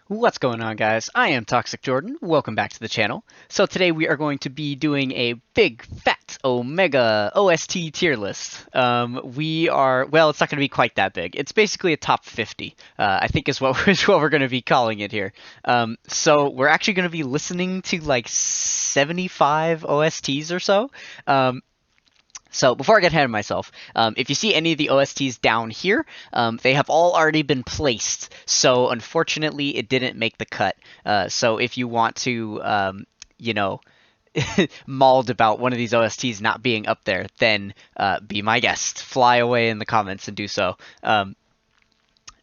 What's going on, guys? I am Toxic Jordan. Welcome back to the channel. So today we are going to be doing a big, fat, omega OST tier list. Well, it's not going to be quite that big. It's basically a top 50, I think is what we're going to be calling it here. So we're actually going to be listening to like 75 OSTs or so. So before I get ahead of myself, if you see any of the OSTs down here, they have all already been placed. So unfortunately, it didn't make the cut. So if you want to, you know, mauled about one of these OSTs not being up there, then be my guest. Fly away in the comments and do so.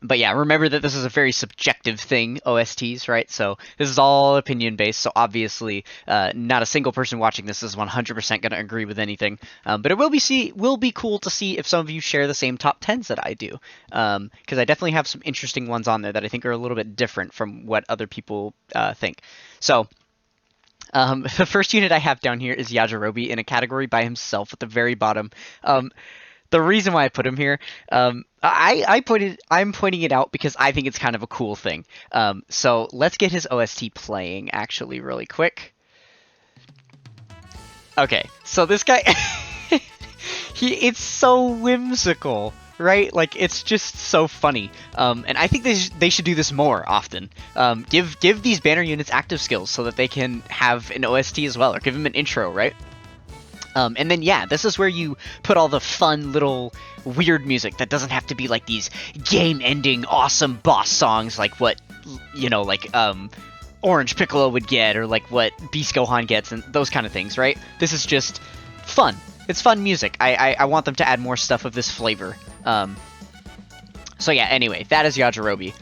But yeah, remember that this is a very subjective thing, OSTs, right? So this is all opinion based. So obviously, not a single person watching this is 100% going to agree with anything. But it will be cool to see if some of you share the same top 10s that I do, because I definitely have some interesting ones on there that I think are a little bit different from what other people think. So. The first unit I have down here is Yajirobe in a category by himself at the very bottom. The reason why I put him here, I'm pointing it out because I think it's kind of a cool thing. So let's get his OST playing actually really quick. Okay, so this guy, it's so whimsical, right? Like it's just so funny. And I think they should do this more often. Give these banner units active skills so that they can have an OST as well, or give them an intro, right? And then, yeah, this is where you put all the fun little weird music that doesn't have to be like these game-ending awesome boss songs like what, Orange Piccolo would get, or like what Beast Gohan gets, and those kind of things, right? This is just fun. It's fun music. I want them to add more stuff of this flavor. So yeah, anyway, that is Yajirobe.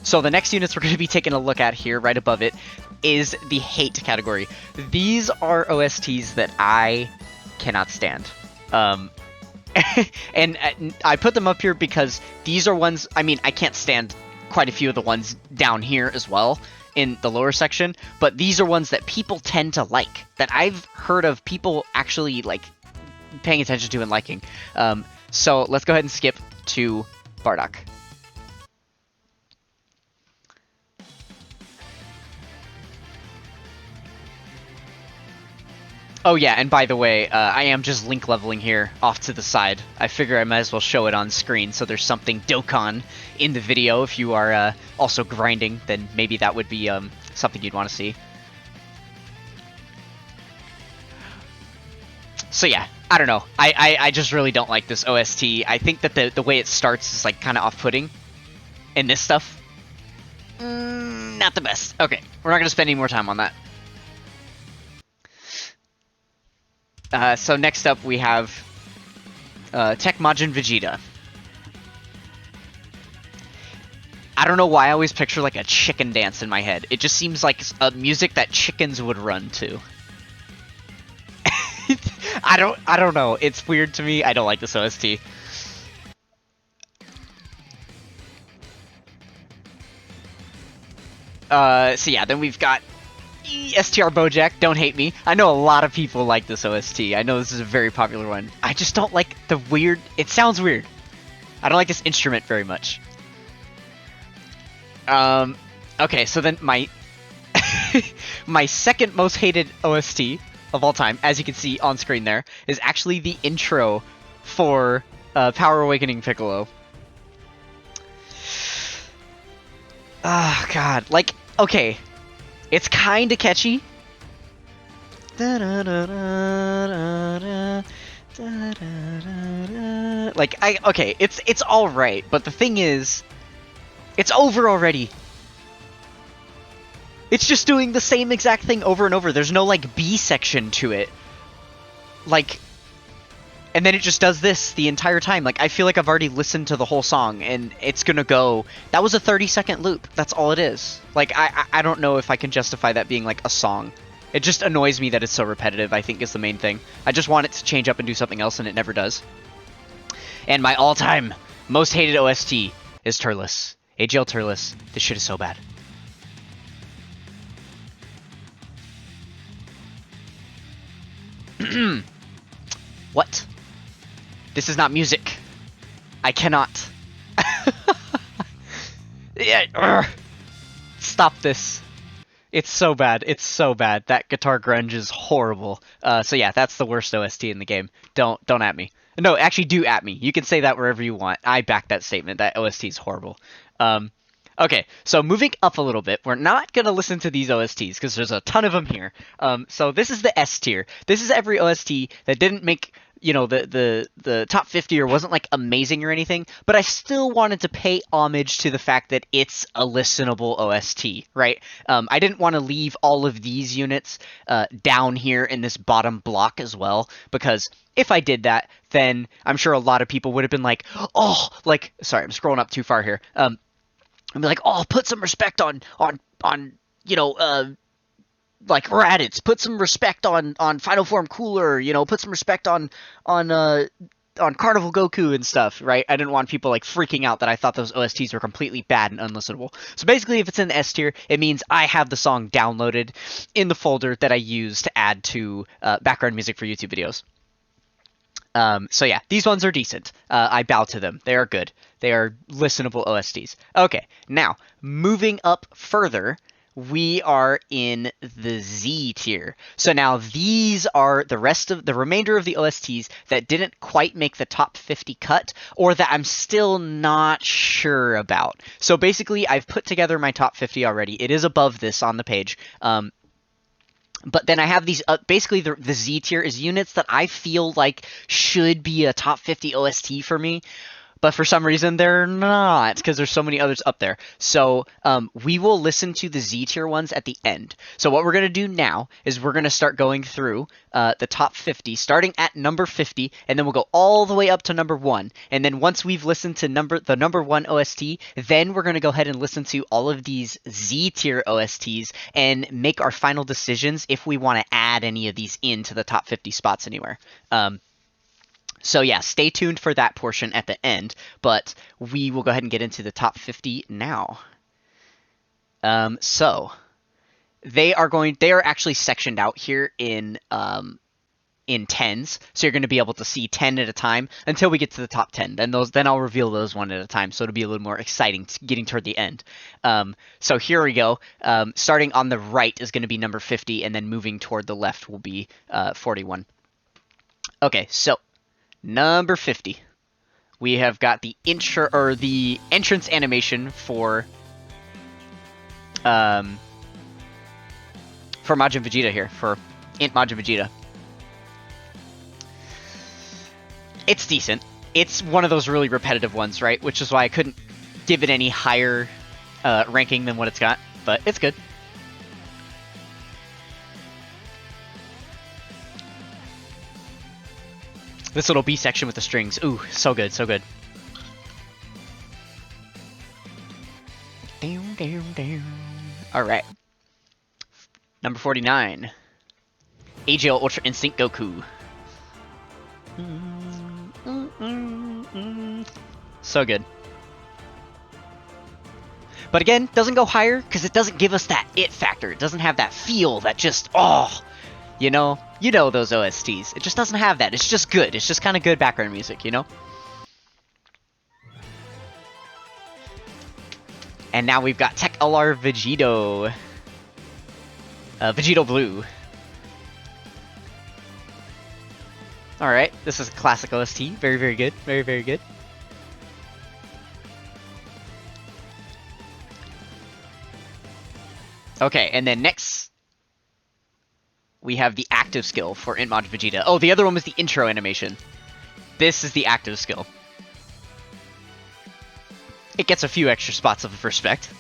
So the next units we're going to be taking a look at here, right above it, is the hate category. These are OSTs that I cannot stand. And I put them up here because these are ones, I mean, I can't stand quite a few of the ones down here as well in the lower section, but these are ones that people tend to like, that I've heard of people actually like paying attention to and liking. So let's go ahead and skip to Bardock. Oh yeah, and by the way, I am just link leveling here off to the side. I figure I might as well show it on screen so there's something Dokkan in the video. If you are also grinding, then maybe that would be something you'd want to see. So yeah, I don't know. I just really don't like this OST. I think that the way it starts is like kind of off-putting. And this stuff, not the best. Okay, we're not going to spend any more time on that. So next up we have Tech Majin Vegeta. I don't know why I always picture like a chicken dance in my head. It just seems like a music that chickens would run to. I don't know. It's weird to me. I don't like this OST. So yeah, then we've got STR Bojack, don't hate me. I know a lot of people like this OST. I know this is a very popular one. I just don't like the weird... It sounds weird. I don't like this instrument very much. Okay, so then my... my second most hated OST of all time, as you can see on screen there, is actually the intro for Power Awakening Piccolo. Ah, God. Like, okay... It's kind of catchy. Like, okay, it's all right, but the thing is, it's over already. It's just doing the same exact thing over and over. There's no, like, B section to it. Like, and then it just does this the entire time. Like, I feel like I've already listened to the whole song, and it's gonna go... That was a 30-second loop. That's all it is. Like, I don't know if I can justify that being, like, a song. It just annoys me that it's so repetitive, I think, is the main thing. I just want it to change up and do something else, and it never does. And my all-time most hated OST is TIERLIST. AGL TIERLIST. This shit is so bad. What? This is not music. I cannot. Yeah, Stop this. It's so bad. It's so bad. That guitar grunge is horrible. So yeah, that's the worst OST in the game. Don't at me. No, actually do at me. You can say that wherever you want. I back that statement. That OST is horrible. Okay, so moving up a little bit, we're not going to listen to these OSTs because there's a ton of them here. So this is the S tier. This is every OST that didn't make, you know, the top 50 or wasn't like amazing or anything, but I still wanted to pay homage to the fact that it's a listenable OST, right? I didn't want to leave all of these units down here in this bottom block as well, because if I did that, then I'm sure a lot of people would have been like, oh, like, sorry, I'm scrolling up too far here. And be like, oh, put some respect on you know, like Raditz, put some respect on Final Form Cooler, you know, put some respect on Carnival Goku and stuff, right? I didn't want people like freaking out that I thought those OSTs were completely bad and unlistenable. So basically, if it's in the S tier, it means I have the song downloaded in the folder that I use to add to background music for YouTube videos. So yeah, these ones are decent. I bow to them. They are good. They are listenable OSTs. Okay, now, moving up further, we are in the Z tier. So now these are the remainder of the OSTs that didn't quite make the top 50 cut, or that I'm still not sure about. So basically, I've put together my top 50 already. It is above this on the page. But then I have these, basically the Z tier is units that I feel like should be a top 50 OST for me, but for some reason they're not, because there's so many others up there. So we will listen to the Z tier ones at the end. So what we're going to do now is we're going to start going through the top 50, starting at number 50, and then we'll go all the way up to number 1. And then once we've listened to the number 1 OST, then we're going to go ahead and listen to all of these Z tier OSTs and make our final decisions if we want to add any of these into the top 50 spots anywhere. So yeah, stay tuned for that portion at the end, but we will go ahead and get into the top 50 now. So they are actually sectioned out here in tens, so you're going to be able to see 10 at a time until we get to the top 10. Then I'll reveal those one at a time, so it'll be a little more exciting getting toward the end. So here we go. Starting on the right is going to be number 50, and then moving toward the left will be 41. Okay, so number 50, we have got the entrance animation for Majin Vegeta here, for Int Majin Vegeta. It's decent. It's one of those really repetitive ones, right? Which is why I couldn't give it any higher ranking than what it's got, but it's good. This little B section with the strings. Ooh, so good, so good. Alright. Number 49. AGL Ultra Instinct Goku. So good. But again, doesn't go higher because it doesn't give us that it factor. It doesn't have that feel that just, oh, you know those OSTs. It just doesn't have that. It's just good. It's just kind of good background music, you know? And now we've got Tech LR Vegito. Vegito Blue. Alright, this is a classic OST. Very, very good. Very, very good. Okay, and then next, we have the active skill for Int Majin Vegeta. Oh, the other one was the intro animation. This is the active skill. It gets a few extra spots of respect.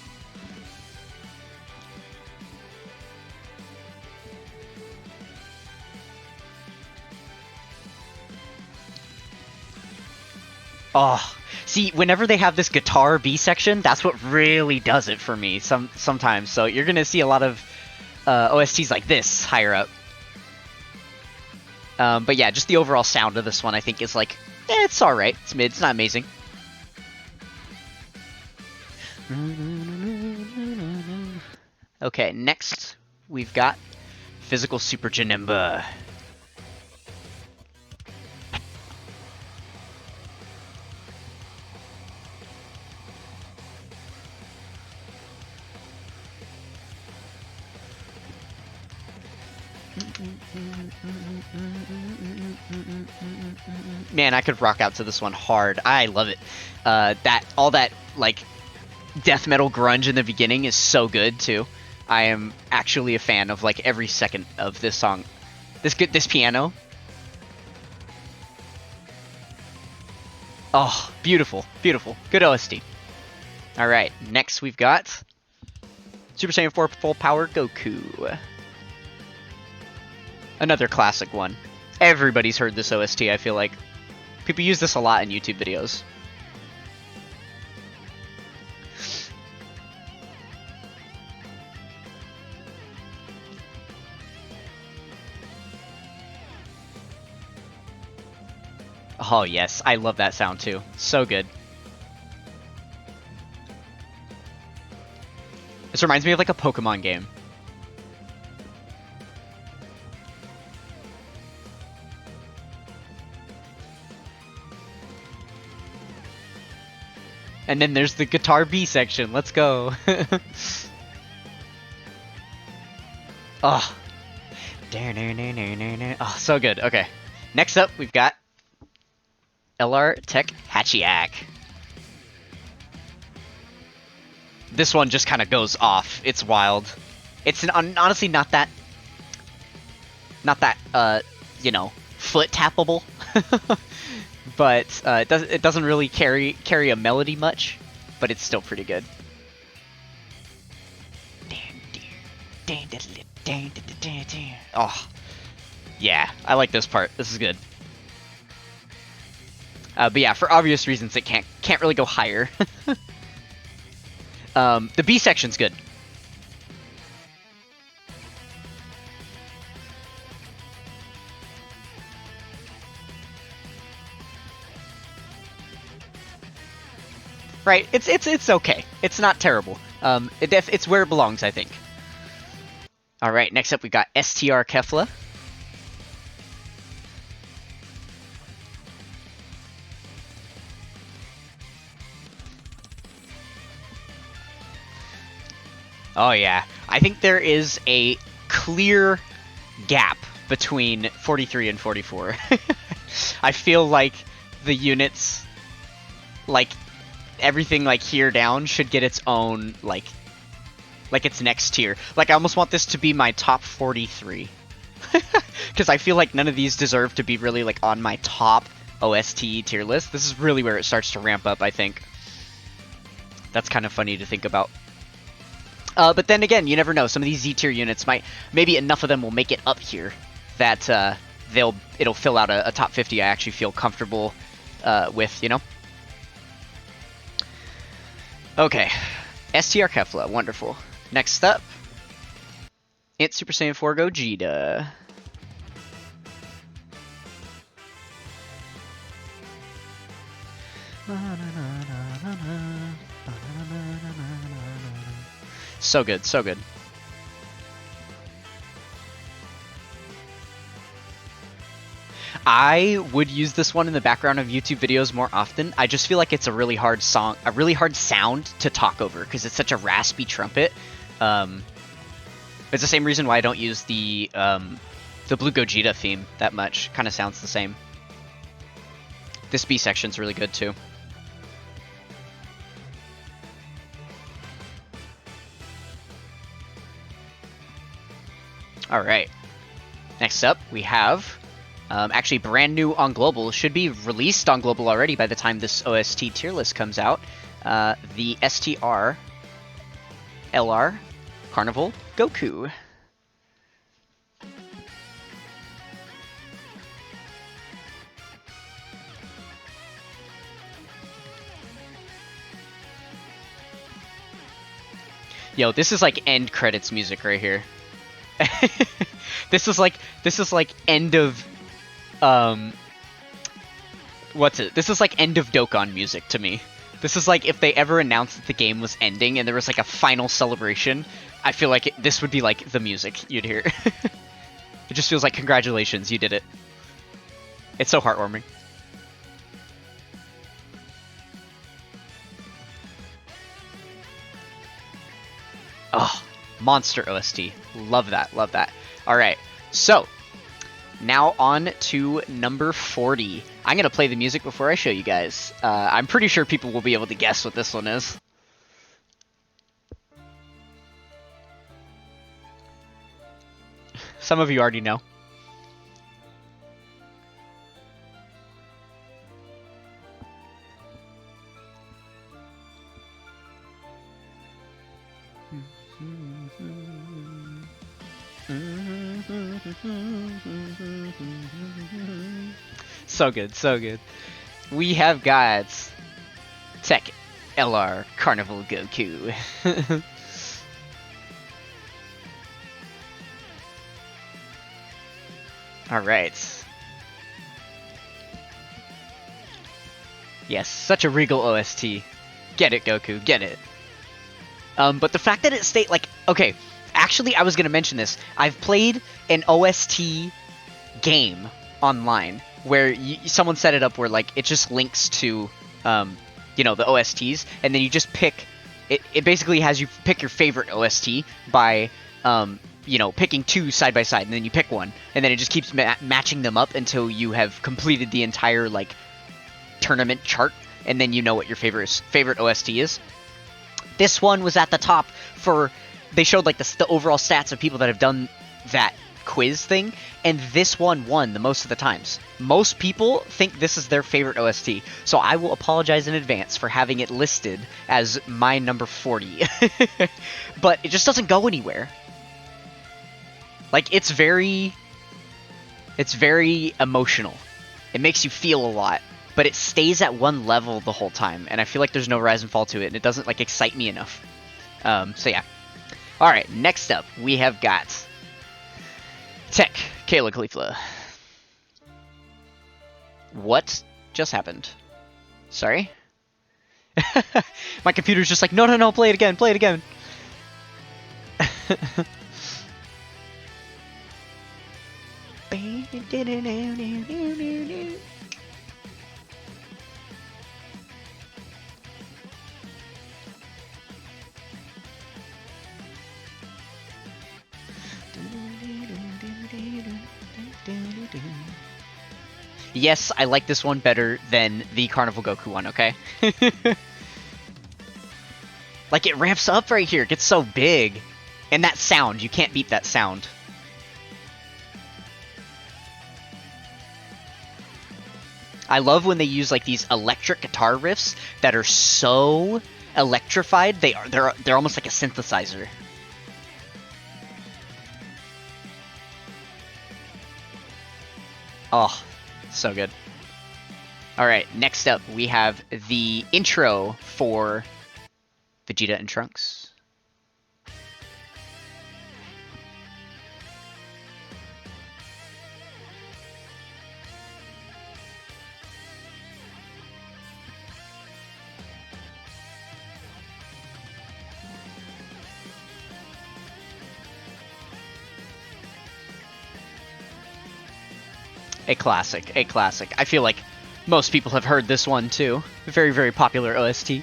Oh, see, whenever they have this guitar B section, that's what really does it for me sometimes. So you're going to see a lot of OSTs like this higher up. But yeah, just the overall sound of this one, I think, is like, it's alright. It's mid. It's not amazing. Okay, next we've got Physical Super Janemba. Man, I could rock out to this one hard. I love it. All that like death metal grunge in the beginning is so good too. I am actually a fan of like every second of this song. This piano. Oh, beautiful, beautiful. Good OST. All right, next we've got Super Saiyan 4 Full Power Goku. Another classic one. Everybody's heard this OST, I feel like. People use this a lot in YouTube videos. Oh yes, I love that sound too. So good. This reminds me of like a Pokemon game. And then there's the guitar B section. Let's go. Oh. Oh, so good. Okay. Next up, we've got LR Tech Hachiak. This one just kind of goes off. It's wild. It's honestly not that, you know, foot tappable. But it doesn't really carry a melody much, but it's still pretty good. Oh, yeah, I like this part. This is good. But yeah, for obvious reasons, it can't really go higher. The B section's good. Right, it's okay. It's not terrible. It's where it belongs, I think. All right, next up we got STR Kefla. Oh yeah, I think there is a clear gap between 43 and 44. I feel like the units, like everything like here down, should get its own like its next tier. Like I almost want this to be my top 43. Because I feel like none of these deserve to be really like on my top OST tier list. This is really where it starts to ramp up, I think. That's kind of funny to think about. But then again, you never know. Some of these Z tier units maybe enough of them will make it up here that it'll fill out a top 50 I actually feel comfortable with, you know? Okay, STR Kefla, wonderful. Next up, it's Super Saiyan 4 Gogeta. So good, so good. I would use this one in the background of YouTube videos more often. I just feel like it's a really hard song, a really hard sound to talk over because it's such a raspy trumpet. It's the same reason why I don't use the Blue Gogeta theme that much. Kind of sounds the same. This B section's really good too. All right. Next up, we have actually brand new on Global. Should be released on Global already by the time this OST tier list comes out. The STR LR Carnival Goku. Yo, this is like end credits music right here. This is like end of what's it? This is like end of Dokkan music to me. This is like if they ever announced that the game was ending and there was like a final celebration, I feel like this would be like the music you'd hear. It just feels like congratulations, you did it. It's so heartwarming. Oh, monster OST. Love that, love that. All right, So, now on to number 40. I'm going to play the music before I show you guys. I'm pretty sure people will be able to guess what this one is. Some of you already know. So good, so good. We have got Tech LR Carnival Goku. Alright. Yes, such a regal OST. Get it, Goku, get it. But the fact that it stayed, like, okay, actually, I was going to mention this. I've played an OST game online where someone set it up where, like, it just links to, you know, the OSTs, and then you just pick, it basically has you pick your favorite OST by, you know, picking two side by side, and then you pick one, and then it just keeps matching them up until you have completed the entire, like, tournament chart, and then you know what your favorite OST is. This one was at the top for, they showed like the overall stats of people that have done that quiz thing, and this one won the most of the times. Most people think this is their favorite OST, so I will apologize in advance for having it listed as my number 40. But it just doesn't go anywhere. Like, it's very emotional. It makes you feel a lot. But it stays at one level the whole time, and I feel like there's no rise and fall to it, and it doesn't, like, excite me enough. So yeah. Alright, next up, we have got Tech Kayla Caulifla. What just happened? Sorry? My computer's just like, no, play it again, play it again. Yes, I like this one better than the Carnival Goku one, okay? Like, it ramps up right here, it gets so big. And that sound, you can't beat that sound. I love when they use, like, these electric guitar riffs that are so electrified, they're almost like a synthesizer. Oh, so good. Alright, next up, we have the intro for Vegeta and Trunks. A classic, a classic. I feel like most people have heard this one too. Very, very popular OST.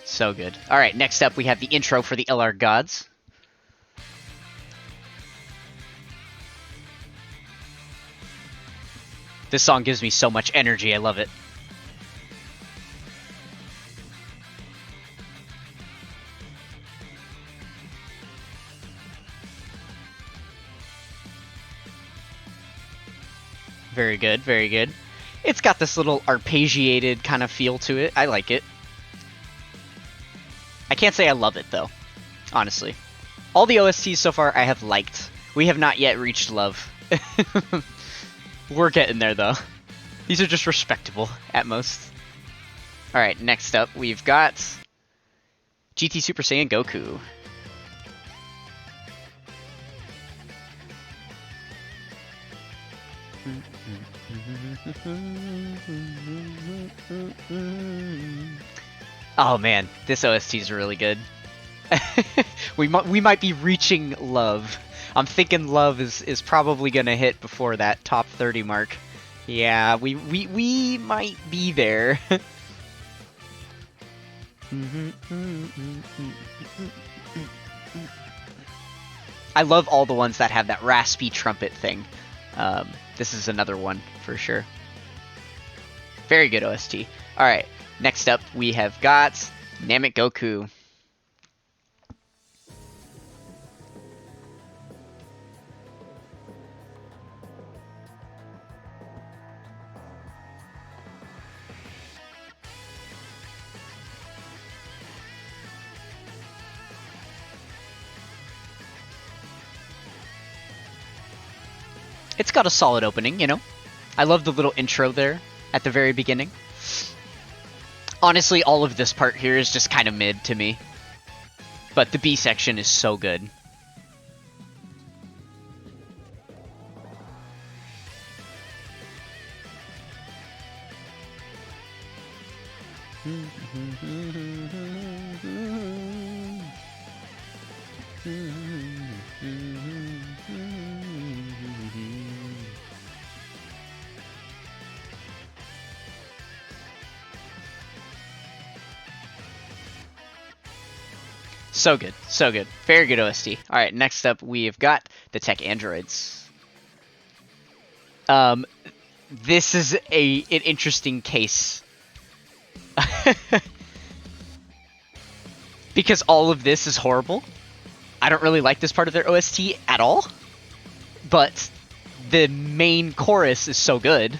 So good. Alright, next up we have the intro for the LR Gods. This song gives me so much energy, I love it. Very good, very good. It's got this little arpeggiated kind of feel to it. I like it. I can't say I love it, though. Honestly. All the OSTs so far I have liked. We have not yet reached love. We're getting there, though. These are just respectable, at most. Alright, next up, we've got GT Super Saiyan Goku. Oh man, this OST is really good. we might be reaching love. I'm thinking love is probably gonna hit before that top 30 mark. Yeah, we might be there. I love all the ones that have that raspy trumpet thing. This is another one for sure. Very good OST. All right, next up we have got Namek Goku. It's got a solid opening, you know? I love the little intro there at the very beginning. Honestly, all of this part here is just kind of mid to me. But the B section is so good. So good, so good. Very good OST. Alright, next up we've got the tech androids. This is an interesting case. Because all of this is horrible. I don't really like this part of their OST at all. But the main chorus is so good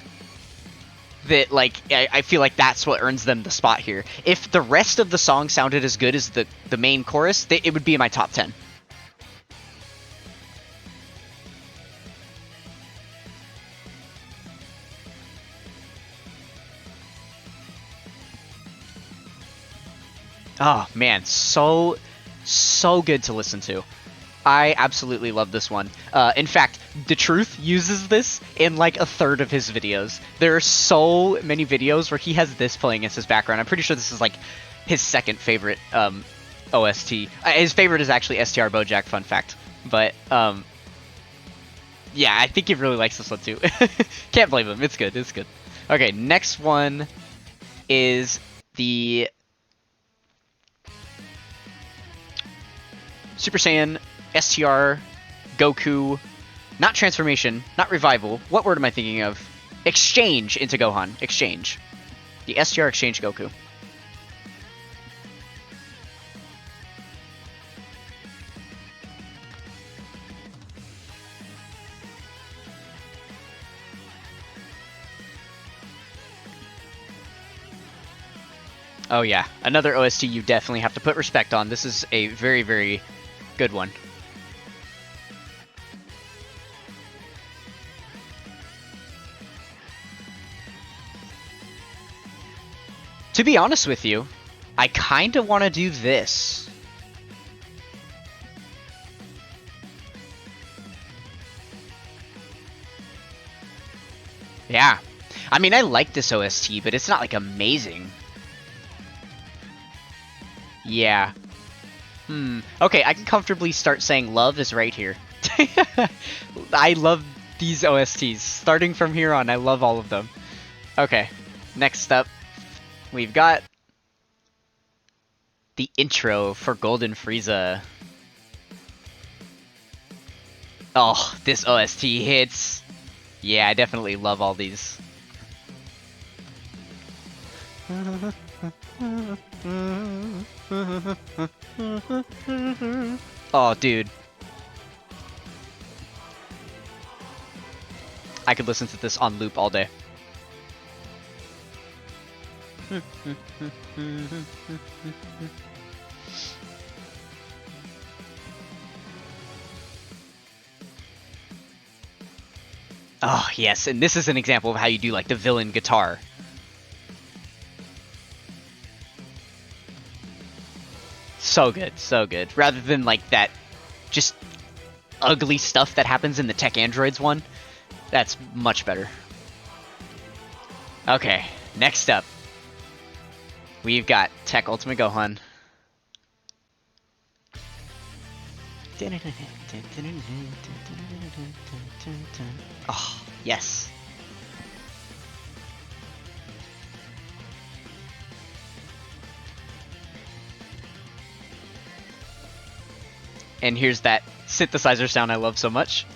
that, like, I feel like that's what earns them the spot here. If the rest of the song sounded as good as the main chorus, it would be in my top 10. Oh, man, so good to listen to. I absolutely love this one. In fact, The Truth uses this in like a third of his videos. There are so many videos where he has this playing as his background. I'm pretty sure this is like his second favorite OST. His favorite is actually STR Bojack, fun fact. But yeah, I think he really likes this one too. Can't blame him. It's good. It's good. Okay, next one is the Super Saiyan STR Goku, not transformation, not revival. What word am I thinking of? Exchange into Gohan. Exchange. The STR Exchange Goku. Oh yeah, another OST you definitely have to put respect on. This is a very, very good one. To be honest with you, I kind of want to do this. Yeah. I mean, I like this OST, but it's not, like, amazing. Yeah. Okay, I can comfortably start saying love is right here. I love these OSTs. Starting from here on, I love all of them. Okay, next up, we've got the intro for Golden Frieza. Oh, this OST hits. Yeah, I definitely love all these. Oh, dude. I could listen to this on loop all day. Oh, yes, and this is an example of how you do, like, the villain guitar. So good, so good. Rather than, like, that just ugly stuff that happens in the Tech Androids one, that's much better. Okay, next up, we've got Tech Ultimate Gohan. Oh, yes. And here's that synthesizer sound I love so much.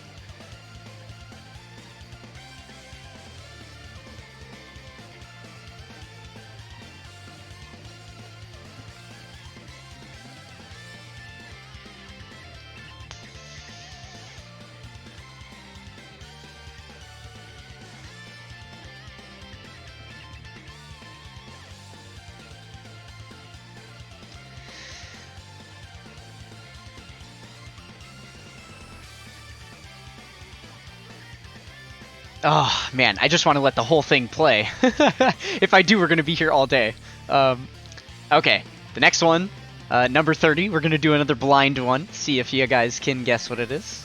Oh, man, I just want to let the whole thing play. If I do, we're going to be here all day. Okay, the next one, number 30, we're going to do another blind one, see if you guys can guess what it is.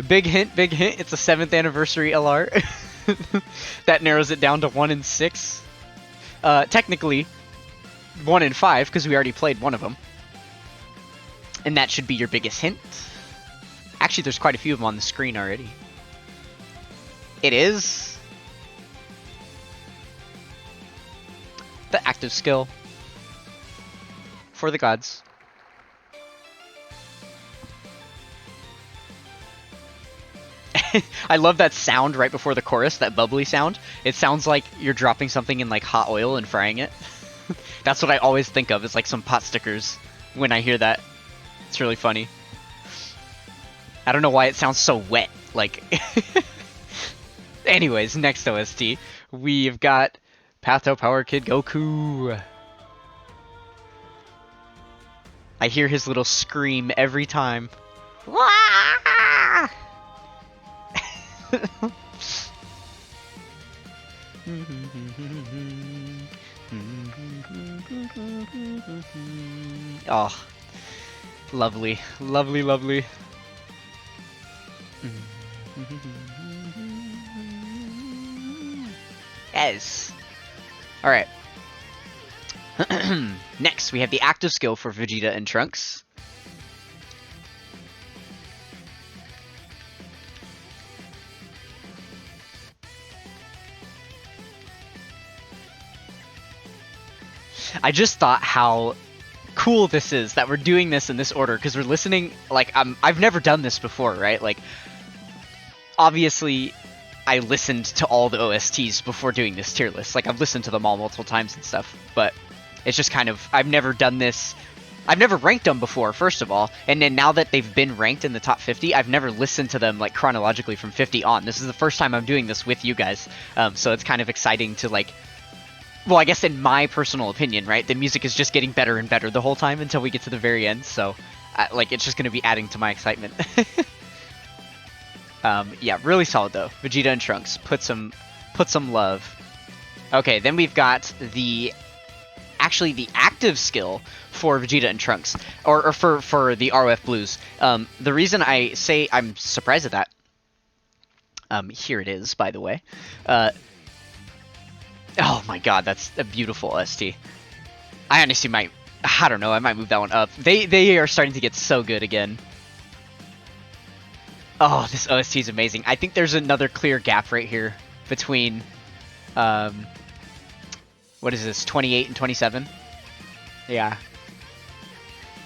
Big hint, it's a 7th anniversary LR. That narrows it down to 1 in 6. Technically, 1 in 5, because we already played one of them. And that should be your biggest hint. Actually, there's quite a few of them on the screen already. It is the active skill for the gods. I love that sound right before the chorus, that bubbly sound. It sounds like you're dropping something in like hot oil and frying it. That's what I always think of, is like some pot stickers when I hear that. It's really funny. I don't know why it sounds so wet. Like, anyways, next OST, we've got Patho Power Kid Goku. I hear his little scream every time. Oh, lovely, lovely, lovely. Yes. All right. Next, we have the active skill for Vegeta and Trunks. I just thought how cool this is that we're doing this in this order, because we're listening, like, I've never done this before, right? Like, obviously, I listened to all the OSTs before doing this tier list. Like, I've listened to them all multiple times and stuff, but it's just kind of, I've never done this. I've never ranked them before, first of all, and then now that they've been ranked in the top 50, I've never listened to them, like, chronologically from 50 on. This is the first time I'm doing this with you guys, so it's kind of exciting to, like, well, I guess in my personal opinion, right, the music is just getting better and better the whole time until we get to the very end, so, like, it's just going to be adding to my excitement. Yeah, really solid, though. Vegeta and Trunks, put some love. Okay, then we've got actually the active skill for Vegeta and Trunks, or for the ROF Blues. The reason I say I'm surprised at that, here it is, by the way. Oh my god, that's a beautiful OST. I honestly might, I don't know, I might move that one up. They are starting to get so good again. Oh, this OST is amazing. I think there's another clear gap right here between, what is this, 28 and 27? Yeah.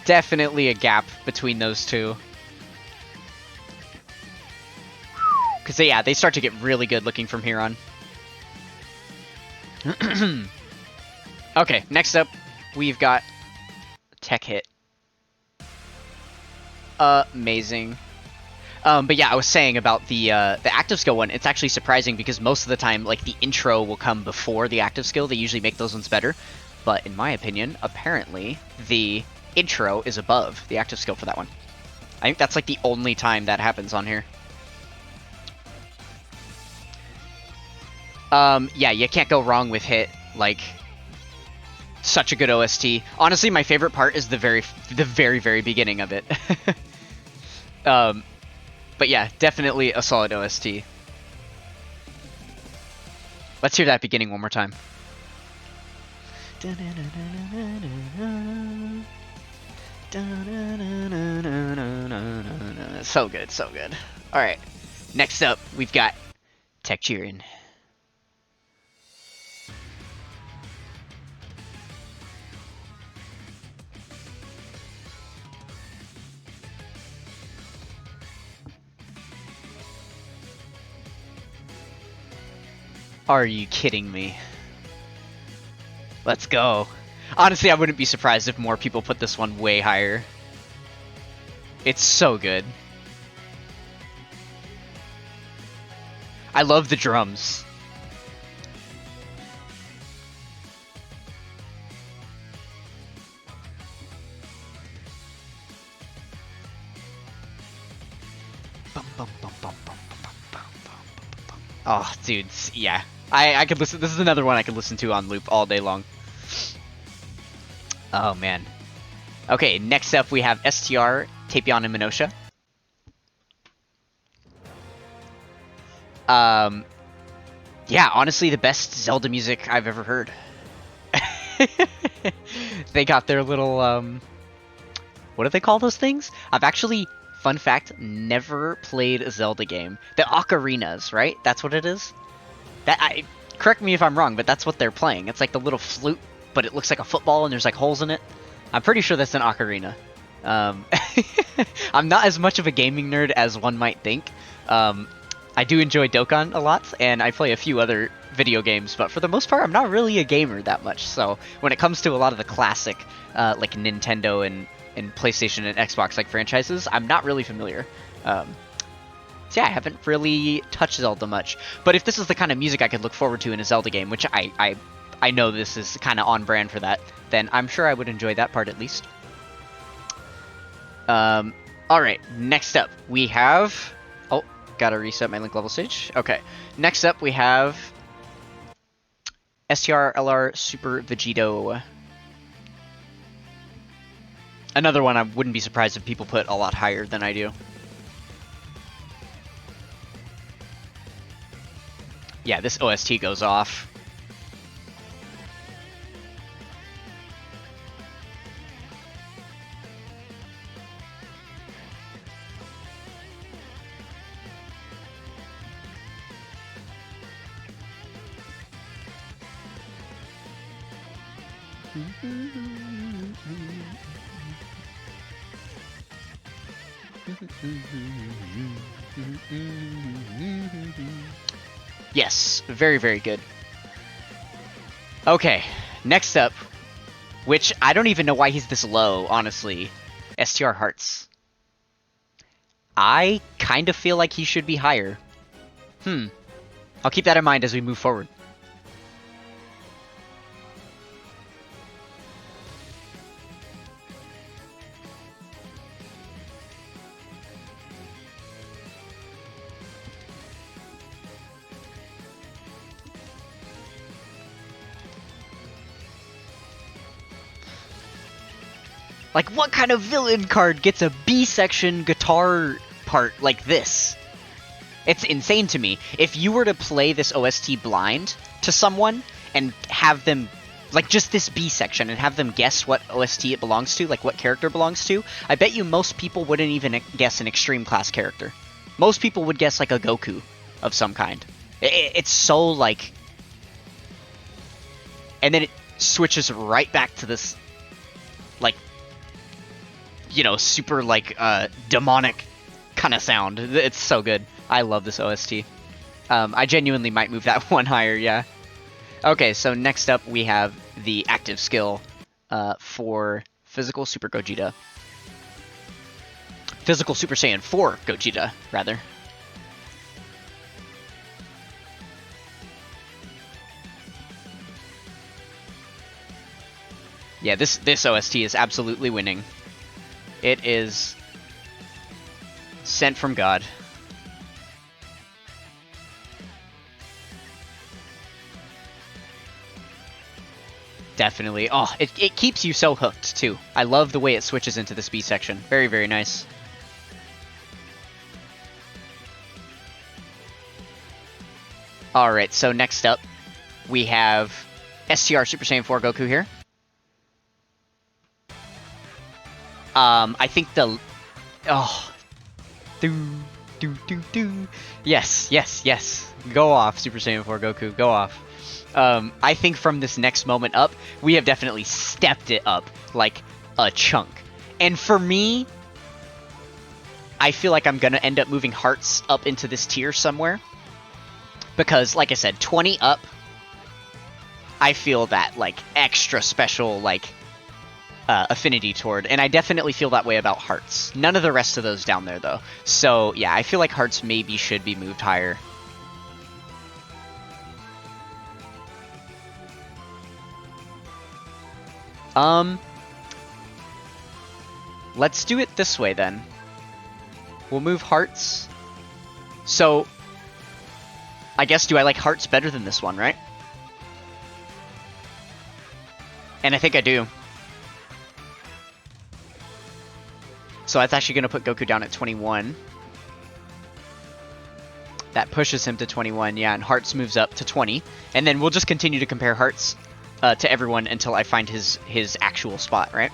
Definitely a gap between those two. Because, yeah, they start to get really good looking from here on. Okay, next up, we've got Tech Hit. Amazing. But yeah, I was saying about the active skill one, it's actually surprising because most of the time, like, the intro will come before the active skill. They usually make those ones better. But in my opinion, apparently, the intro is above the active skill for that one. I think that's, like, the only time that happens on here. Yeah, you can't go wrong with Hit. Like, such a good OST. Honestly, my favorite part is the very beginning of it. But yeah, definitely a solid OST. Let's hear that beginning one more time. So good, so good. Alright, next up, we've got Tech Cheerin'. Are you kidding me? Let's go. Honestly, I wouldn't be surprised if more people put this one way higher. It's so good. I love the drums. Oh, dude, yeah. I could listen. This is another one I could listen to on loop all day long. Oh man. Okay, next up we have STR, Tapion and Minosha. Yeah, honestly, the best Zelda music I've ever heard. They got their little, what do they call those things? I've actually, fun fact, never played a Zelda game. The ocarinas, right? That's what it is? Correct me if I'm wrong, but that's what they're playing. It's like the little flute, but it looks like a football and there's like holes in it. I'm pretty sure that's an ocarina. I'm not as much of a gaming nerd as one might think. I do enjoy Dokkan a lot, and I play a few other video games, but for the most part, I'm not really a gamer that much. So when it comes to a lot of the classic, like Nintendo and PlayStation and Xbox like franchises, I'm not really familiar. So yeah, I haven't really touched Zelda much. But if this is the kind of music I could look forward to in a Zelda game, which I know this is kind of on brand for that, then I'm sure I would enjoy that part at least. Alright, next up we have... Oh, gotta reset my link level stage. Okay, next up we have STR LR Super Vegito. Another one I wouldn't be surprised if people put a lot higher than I do. Yeah, this OST goes off. Yes, very, very good. Okay, next up, which I don't even know why he's this low, honestly, STR Hearts. I kind of feel like he should be higher. I'll keep that in mind as we move forward. Like, what kind of villain card gets a B-section guitar part like this? It's insane to me. If you were to play this OST blind to someone and have them, like, just this B-section and have them guess what OST it belongs to, like what character it belongs to, I bet you most people wouldn't even guess an extreme class character. Most people would guess, like, a Goku of some kind. It's so, like... And then it switches right back to this, like, you know, super, like, demonic kind of sound. It's so good. I love this OST. I genuinely might move that one higher, yeah. Okay, so next up we have the active skill for Physical Super Gogeta. Physical Super Saiyan 4 Gogeta, rather. Yeah, this OST is absolutely winning. It is sent from God. Definitely. Oh, it keeps you so hooked, too. I love the way it switches into the speed section. Very, very nice. Alright, so next up, we have STR Super Saiyan 4 Goku here. I think the... Oh. Yes, yes, yes. Go off, Super Saiyan 4 Goku. Go off. I think from this next moment up, we have definitely stepped it up like a chunk. And for me, I feel like I'm going to end up moving Hearts up into this tier somewhere. Because, like I said, 20 up, I feel that, like, extra special, like, affinity toward. And I definitely feel that way about Hearts. None of the rest of those down there, though. So, yeah, I feel like Hearts maybe should be moved higher. Let's do it this way, then. We'll move Hearts. So, I guess, do I like Hearts better than this one, right? And I think I do. So that's actually going to put Goku down at 21. That pushes him to 21, yeah, and Hearts moves up to 20. And then we'll just continue to compare Hearts to everyone until I find his actual spot, right?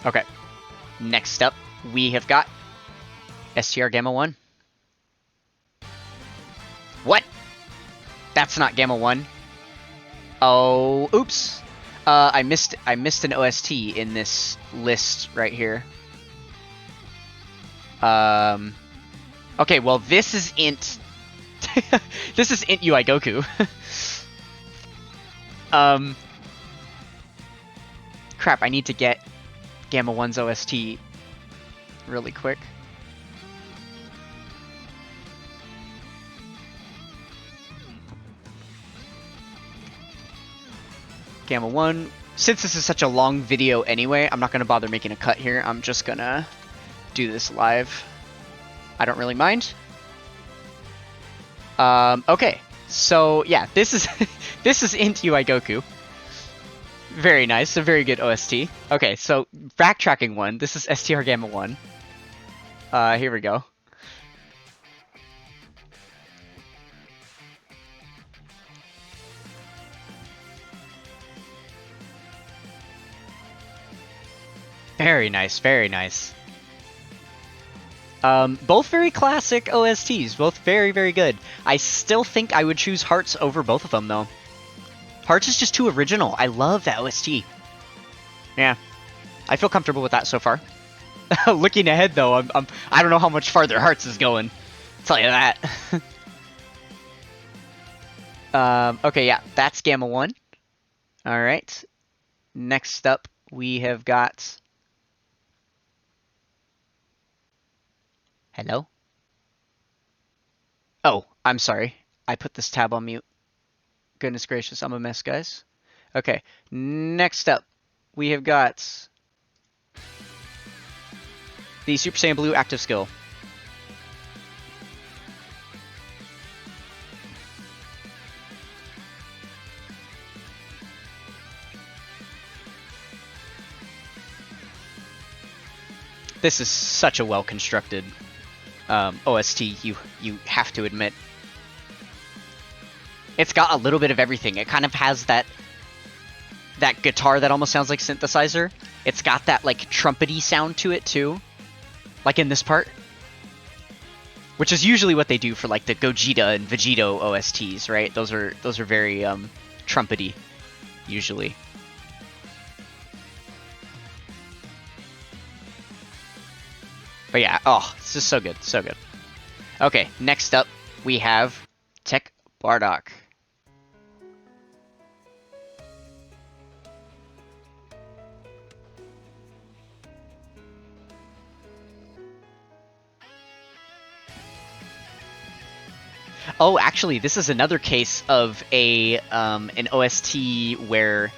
Okay. Next up, we have got STR Gamma 1. What? That's not Gamma 1. Oh, oops. I missed an OST in this list right here. Okay, well this is int. This is int UI Goku. Crap, I need to get Gamma 1's OST really quick. Gamma 1. Since this is such a long video anyway, I'm not going to bother making a cut here. I'm just going to do this live. I don't really mind. Okay. So, yeah, this is this is int UI Goku. Very nice. A very good OST. Okay, so backtracking one. This is STR Gamma 1. Here we go. Very nice, very nice. Both very classic OSTs, both very, very good. I still think I would choose Hearts over both of them, though. Hearts is just too original. I love that OST. Yeah, I feel comfortable with that so far. Looking ahead, though, I don't know how much farther Hearts is going. I'll tell you that. Okay, yeah, that's Gamma 1. All right. Next up, we have got... Hello? Oh, I'm sorry. I put this tab on mute. Goodness gracious, I'm a mess, guys. Okay, next up, we have got the Super Saiyan Blue active skill. This is such a well-constructed OST, you have to admit. It's got a little bit of everything. It kind of has that guitar that almost sounds like synthesizer. It's got that like trumpety sound to it too, like in this part, which is usually what they do for like the Gogeta and Vegito OSTs, right? Those are very trumpety usually. But yeah, oh, it's just so good, so good. Okay, next up, we have Tech Bardock. Oh, actually, this is another case of an OST where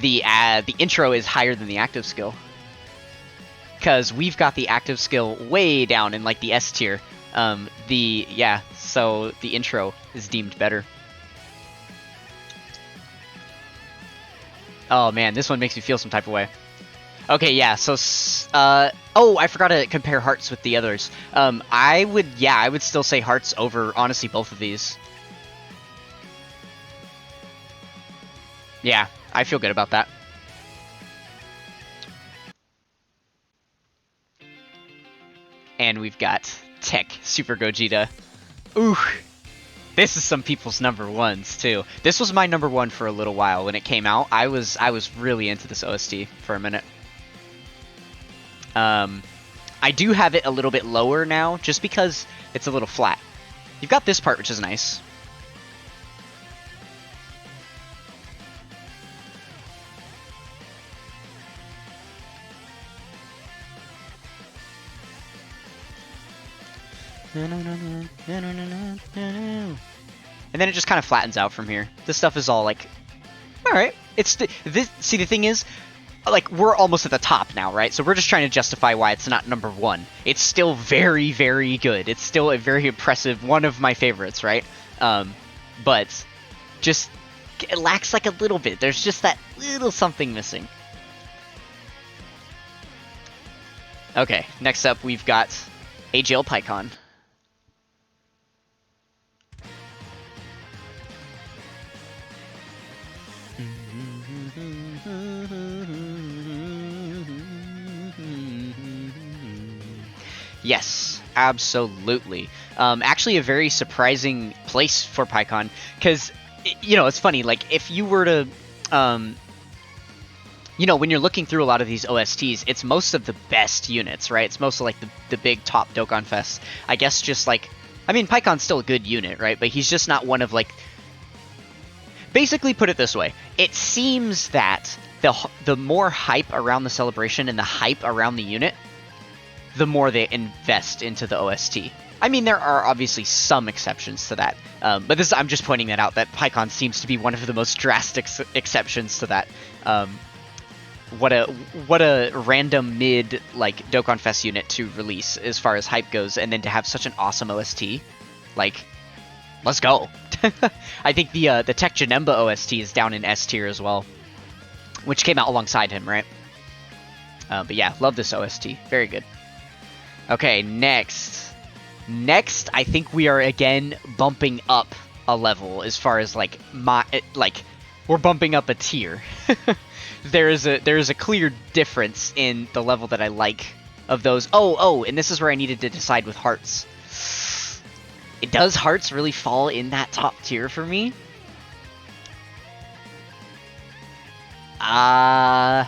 the intro is higher than the active skill. Because we've got the active skill way down in like the S tier. So the intro is deemed better. Oh man, this one makes me feel some type of way. Okay, yeah, so oh, I forgot to compare Hearts with the others. I would still say Hearts over honestly both of these. Yeah, I feel good about that. And we've got Tech Super Gogeta. Ooh, this is some people's number ones too. This was my number one for a little while when it came out. I was really into this OST for a minute. I do have it a little bit lower now, just because it's a little flat. You've got this part, which is nice. And then it just kind of flattens out from here. This stuff is all like, all right. It's see, the thing is, like, we're almost at the top now, right? So we're just trying to justify why it's not number one. It's still very, very good. It's still a very impressive, one of my favorites, right? But just it lacks like a little bit. There's just that little something missing. Okay, next up we've got a Jail Pycon. Yes, absolutely. Actually, a very surprising place for PyCon, because, you know, it's funny, like, if you were to, you know, when you're looking through a lot of these OSTs, it's most of the best units, right? It's most of, like, the big top Dokkan Fests. I guess just, like, I mean, PyCon's still a good unit, right? But he's just not one of, like, basically, put it this way, it seems that the more hype around the celebration and the hype around the unit, the more they invest into the OST. I mean, there are obviously some exceptions to that, but I'm just pointing that out, that PyCon seems to be one of the most drastic exceptions to that. What a random mid, like, Dokkan Fest unit to release as far as hype goes, and then to have such an awesome OST. Like, let's go. I think the Tech Janemba OST is down in S tier as well, which came out alongside him, right? But yeah, love this OST. Very good. Okay, next. Next, I think we are again bumping up a level as far as like we're bumping up a tier. there is a clear difference in the level that I like of those. Oh, and this is where I needed to decide with hearts. Does hearts really fall in that top tier for me? Do I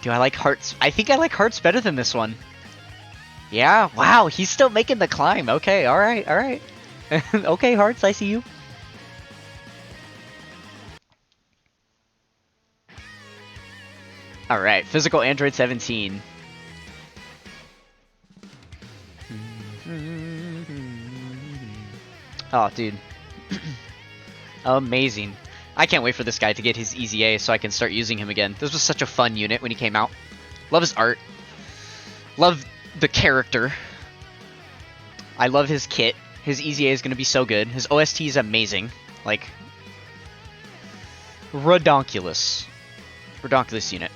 like hearts? I think I like hearts better than this one. Yeah, wow, he's still making the climb. Okay, alright, alright. Okay, hearts, I see you. Alright, Physical Android 17. Oh, dude. Amazing. I can't wait for this guy to get his Easy A so I can start using him again. This was such a fun unit when he came out. Love his art. Love the character. I love his kit. His Easy A is going to be so good. His OST is amazing. Like, redonkulous. Redonkulous unit.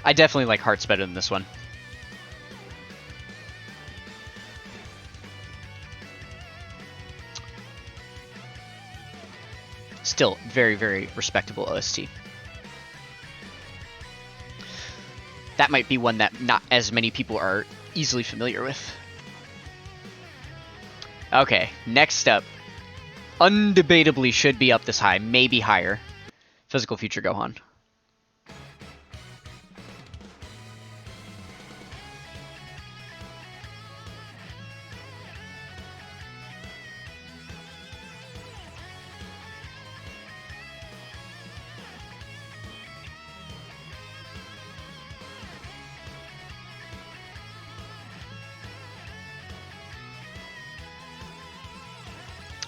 I definitely like hearts better than this one. Still, very, very respectable OST. That might be one that not as many people are easily familiar with. Okay, next up. Undebatably should be up this high, maybe higher. Physical Future Gohan.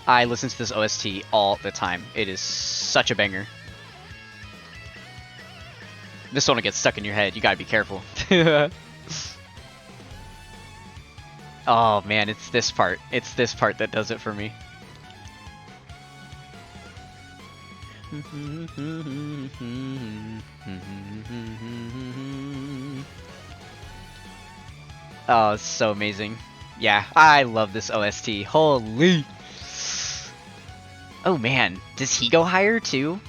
I listen to this OST all the time. It is such a banger. This one will get stuck in your head. You gotta be careful. Oh man, it's this part. It's this part that does it for me. Oh, it's so amazing. Yeah, I love this OST. Holy. Oh man, does he go higher too?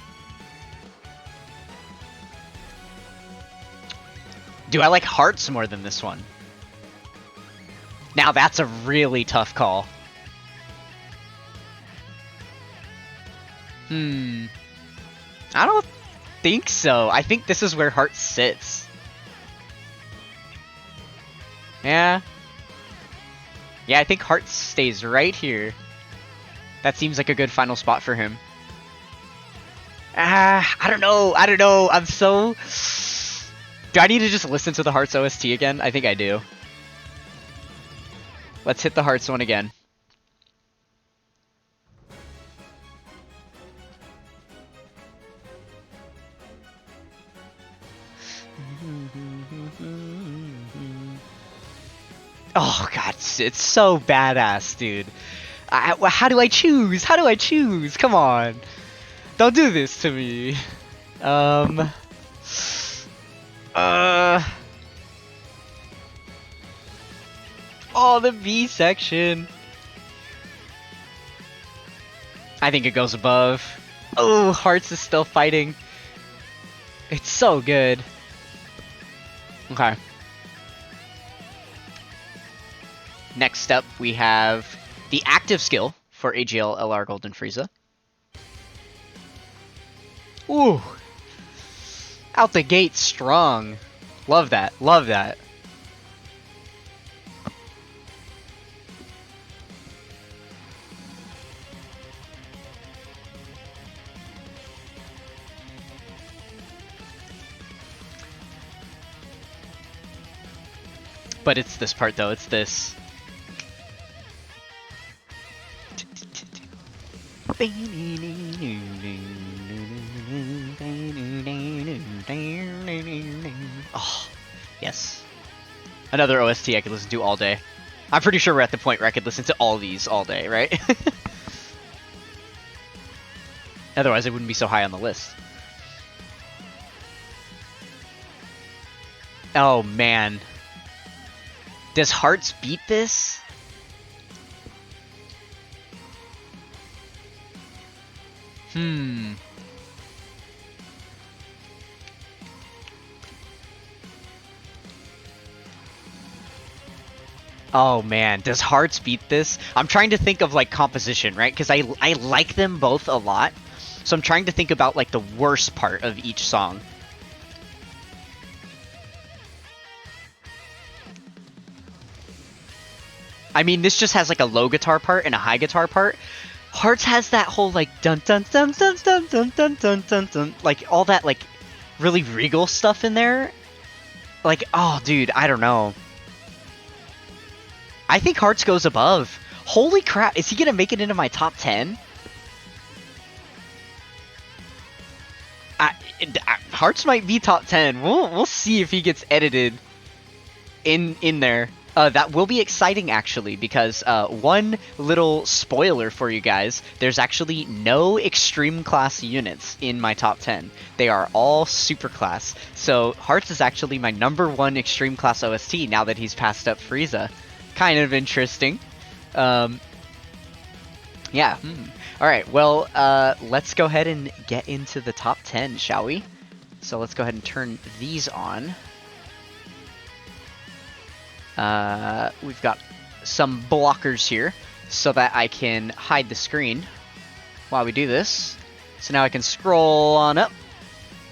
Do I like hearts more than this one? Now that's a really tough call. I don't think so. I think this is where Heart sits. Yeah. Yeah, I think Heart stays right here. That seems like a good final spot for him. I don't know. I don't know. I'm so... Do I need to just listen to the Hearts OST again? I think I do. Let's hit the Hearts one again. Oh god, it's so badass, dude. How do I choose? How do I choose? Come on. Don't do this to me. Oh, the B section. I think it goes above. Oh, Hearts is still fighting. It's so good. Okay. Next up, we have the active skill for AGL LR Golden Frieza. Ooh. Out the gate strong. Love that. Love that. But it's this part though, it's this. Oh, yes. Another OST I could listen to all day. I'm pretty sure we're at the point where I could listen to all these all day, right? Otherwise, it wouldn't be so high on the list. Oh, man. Does Hearts beat this? Oh man, does Hearts beat this? I'm trying to think of like composition, right? Because I like them both a lot. So I'm trying to think about like the worst part of each song. I mean, this just has like a low guitar part and a high guitar part. Hearts has that whole like dun dun dun dun dun dun dun dun dun dun, like all that like really regal stuff in there. Like, oh dude, I don't know. I think Hearts goes above. Holy crap, is he gonna make it into my top 10? Hearts might be top 10. We'll see if he gets edited in there. That will be exciting actually, because one little spoiler for you guys, there's actually no extreme class units in my top 10. They are all super class. So Hearts is actually my #1 extreme class OST now that he's passed up Frieza. Kind of interesting. Yeah. Alright, well, let's go ahead and get into the top 10, shall we? So let's go ahead and turn these on. We've got some blockers here so that I can hide the screen while we do this. So now I can scroll on up.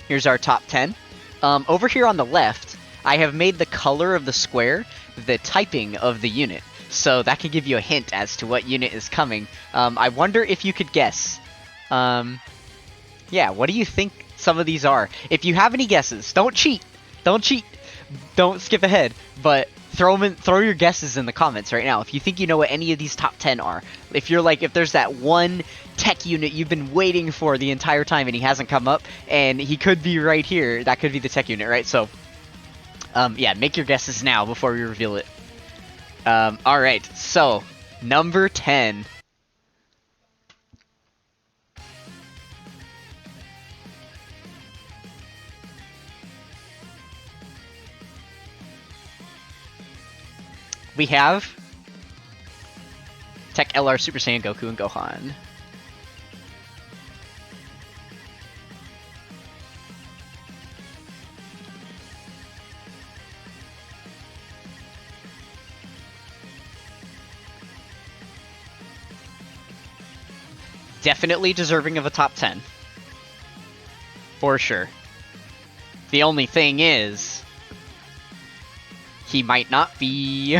Here's our top 10. Over here on the left, I have made the color of the square the typing of the unit. So that can give you a hint as to what unit is coming. I wonder if you could guess. Yeah, what do you think some of these are? If you have any guesses, don't cheat. Don't cheat. Don't skip ahead. But throw your guesses in the comments right now if you think you know what any of these top 10 are. If you're like, if there's that one tech unit you've been waiting for the entire time and he hasn't come up, and he could be right here, that could be the tech unit, right? So, yeah, make your guesses now before we reveal it. Alright, so, number 10. We have Tech LR Super Saiyan Goku and Gohan. Definitely deserving of a top 10. For sure. The only thing is, he might not be.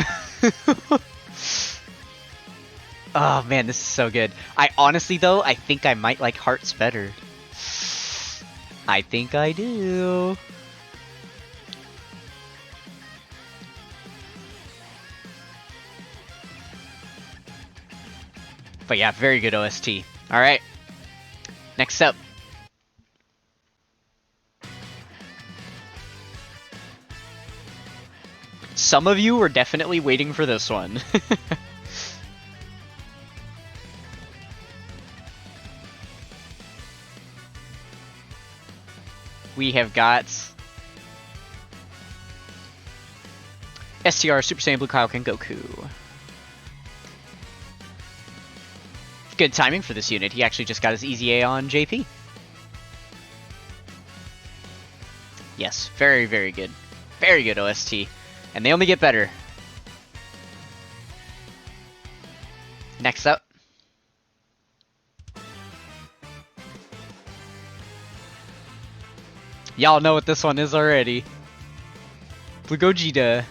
Oh man, this is so good. I honestly though, I think I might like Hearts better. I think I do. But yeah, very good OST. Alright. Next up. Some of you were definitely waiting for this one. We have got STR Super Saiyan Blue Kaioken Goku. Good timing for this unit. He actually just got his Easy A on JP. Yes, very, very good. Very good OST. And they only get better. Next up. Y'all know what this one is already. Blue Gogeta.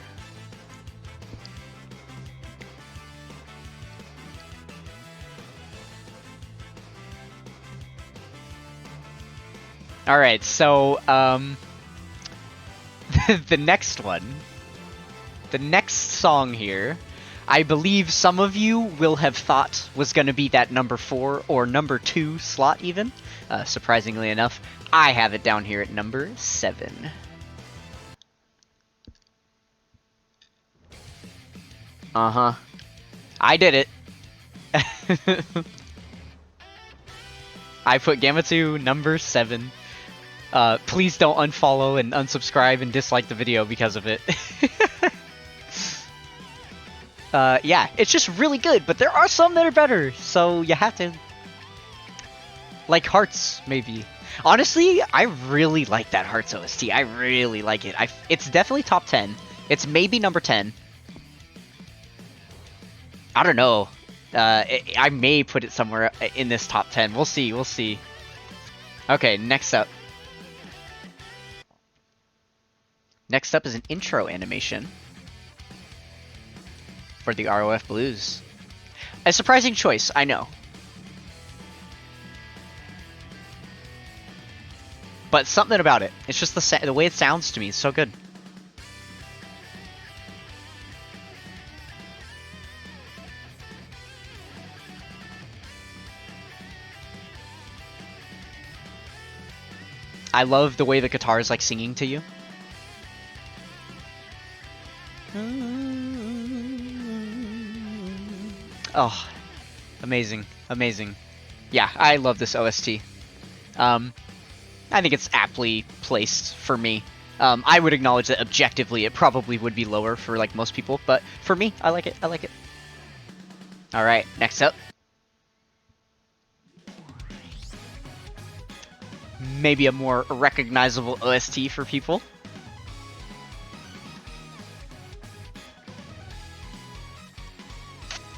Alright, so, the next one. The next song here, I believe some of you will have thought was going to be that number 4 or number 2 slot even. Surprisingly enough, I have it down here at number 7. Uh-huh. I did it. I put Gamma 2 number 7. Please don't unfollow and unsubscribe and dislike the video because of it. Yeah, it's just really good, but there are some that are better, so you have to. Like Hearts, maybe. Honestly, I really like that Hearts OST. I really like it. It's definitely top 10. It's maybe number 10. I don't know. I may put it somewhere in this top 10. We'll see, we'll see. Okay, next up. Next up is an intro animation for the ROF Blues. A surprising choice, I know. But something about it. It's just the way it sounds to me is so good. I love the way the guitar is like singing to you. Oh, amazing, amazing. Yeah, I love this OST. I think it's aptly placed for me. I would acknowledge that objectively it probably would be lower for like most people, but for me, I like it, I like it. Alright, next up. Maybe a more recognizable OST for people.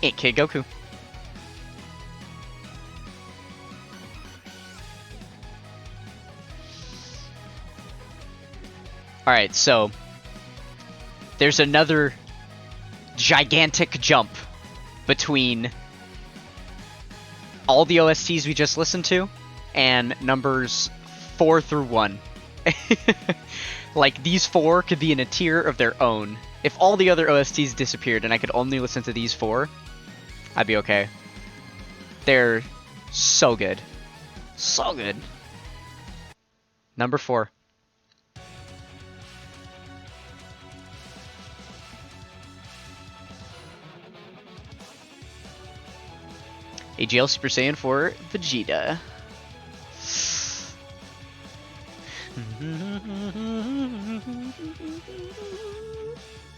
Ain't Kid Goku. Alright, so there's another gigantic jump between all the OSTs we just listened to and numbers 4 through 1. Like, these 4 could be in a tier of their own. If all the other OSTs disappeared and I could only listen to these 4, I'd be okay. They're so good. So good. Number 4. AGL Super Saiyan for Vegeta.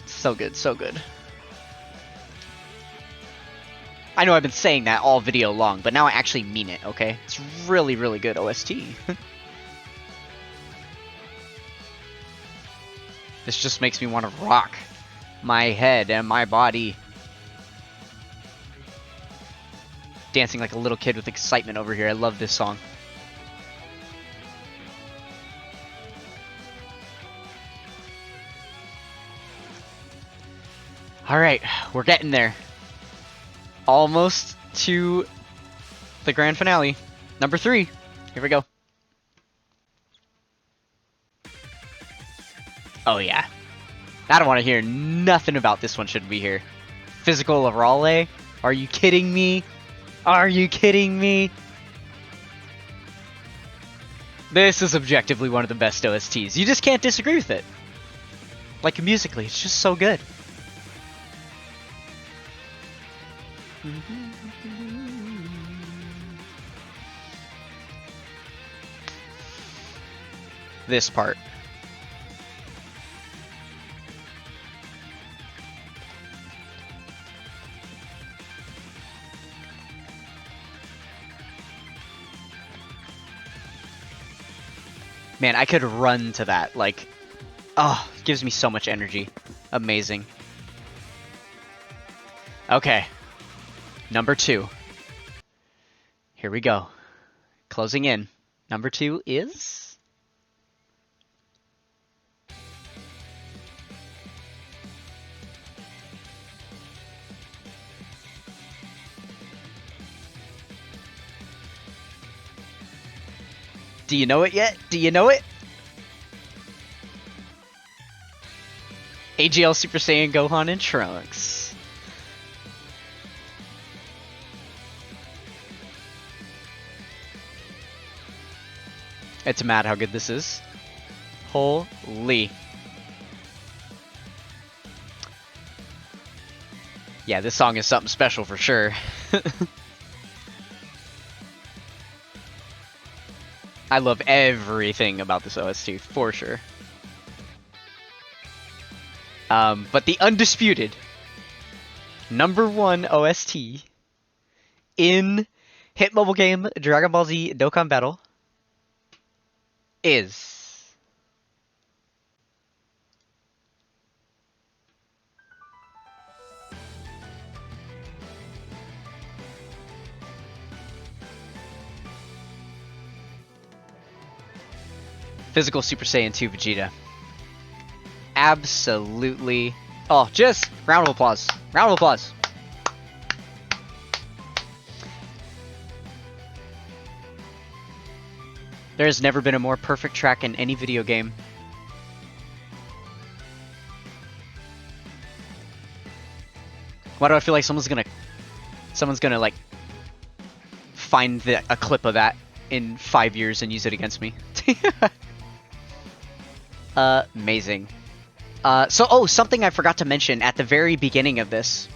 So good, so good. I know I've been saying that all video long, but now I actually mean it, okay? It's really, really good OST. This just makes me want to rock my head and my body. Dancing like a little kid with excitement over here. I love this song. Alright, we're getting there. Almost to the grand finale. Number 3. Here we go. Oh yeah. I don't want to hear nothing about this one should be here. Physical of Raleigh? Are you kidding me? Are you kidding me? This is objectively one of the best OSTs. You just can't disagree with it. Like musically, it's just so good. This part. Man, I could run to that, like, oh, it gives me so much energy. Amazing. Okay. Number 2. Here we go. Closing in. Number 2 is... Do you know it yet? Do you know it? AGL Super Saiyan Gohan and Trunks. It's mad how good this is. Holy. Yeah, this song is something special for sure. I love everything about this OST, for sure. But the undisputed number 1 OST in hit mobile game Dragon Ball Z Dokkan Battle is... Physical Super Saiyan 2 Vegeta. Absolutely. Oh, just round of applause. Round of applause. There has never been a more perfect track in any video game. Why do I feel like someone's gonna like find a clip of that in 5 years and use it against me? Amazing. So something I forgot to mention at the very beginning of this.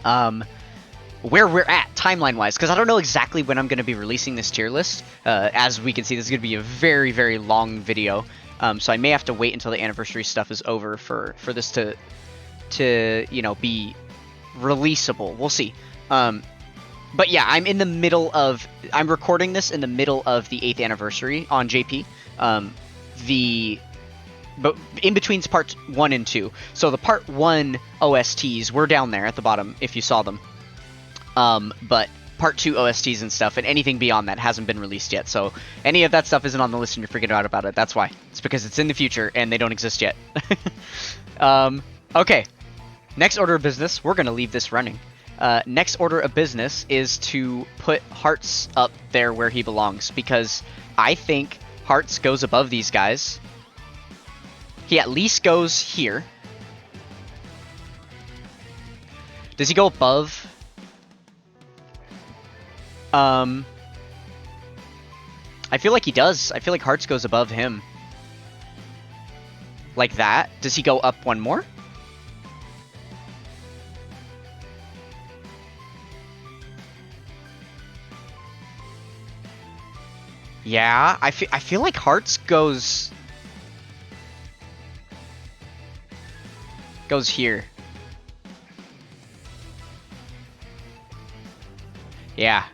Where we're at timeline-wise, because I don't know exactly when I'm going to be releasing this tier list. As we can see, this is going to be a very, very long video. So I may have to wait until the anniversary stuff is over for this to you know, be releasable. We'll see. But yeah, I'm recording this in the middle of the 8th anniversary on JP. But in between's parts 1 and 2. So the part 1 OSTs were down there at the bottom if you saw them. But part 2 OSTs and stuff, and anything beyond that hasn't been released yet. So any of that stuff isn't on the list and you're freaking out about it. That's why. It's because it's in the future and they don't exist yet. Okay. Next order of business, we're going to leave this running. Next order of business is to put Hearts up there where he belongs, because I think Hearts goes above these guys. He at least goes here. Does he go above? I feel like he does. I feel like Hearts goes above him. Like that. Does he go up one more? Yeah, I feel like Hearts goes here. Yeah.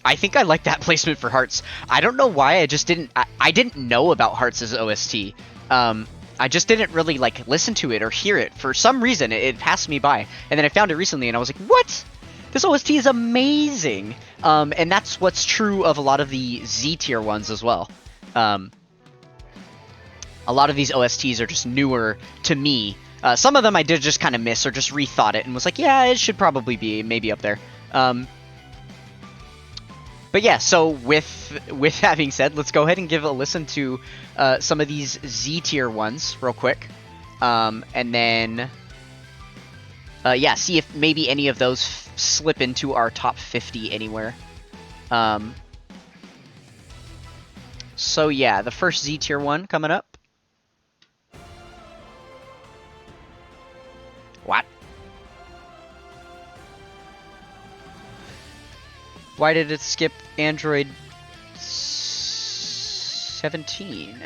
I think I like that placement for Hearts. I don't know why, I just didn't I didn't know about Hearts' OST. I just didn't really like listen to it or hear it. For some reason it passed me by. And then I found it recently and I was like, "What? This OST is amazing." And that's what's true of a lot of the Z tier ones as well. A lot of these OSTs are just newer to me, Some of them I did just kind of miss or just rethought it and was like, yeah, it should probably be maybe up there. But yeah, so with having said, let's go ahead and give a listen to some of these Z tier ones real quick, and then yeah, see if maybe any of those slip into our top 50 anywhere. So yeah, the first Z tier one coming up. What? Why did it skip Android 17?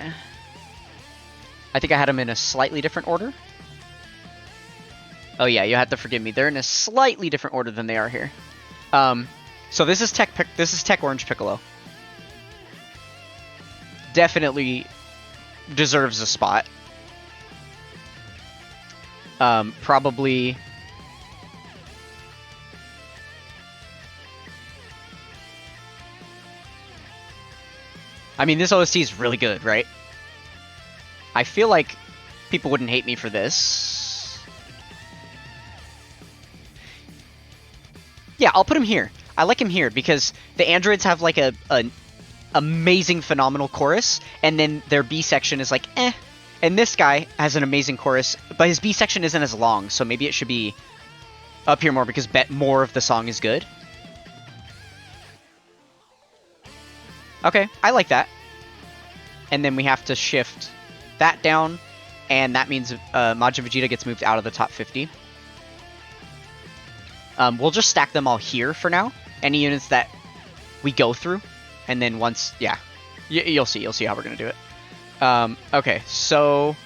I think I had them in a slightly different order. Oh yeah, you have to forgive me. They're in a slightly different order than they are here. So this is Tech Orange Piccolo. Definitely deserves a spot. Probably. I mean, this OST is really good, right? I feel like people wouldn't hate me for this. Yeah, I'll put him here. I like him here because the androids have like an amazing, phenomenal chorus, and then their B section is like, eh. And this guy has an amazing chorus, but his B section isn't as long, so maybe it should be up here more because more of the song is good. Okay, I like that. And then we have to shift that down, and that means Majin Vegeta gets moved out of the top 50. We'll just stack them all here for now. Any units that we go through, and then once, yeah, you'll see how we're gonna do it. Okay, so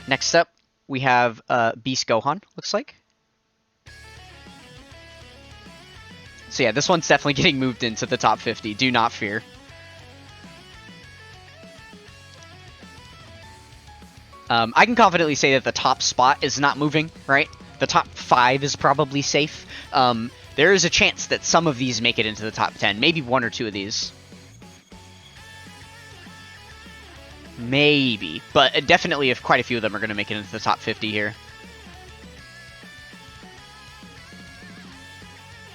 next up we have Beast Gohan. Looks like. So yeah, this one's definitely getting moved into the top 50. Do not fear. I can confidently say that the top spot is not moving, right? The top 5 is probably safe. There is a chance that some of these make it into the top 10. Maybe 1 or 2 of these. Maybe. But definitely if quite a few of them are going to make it into the top 50 here.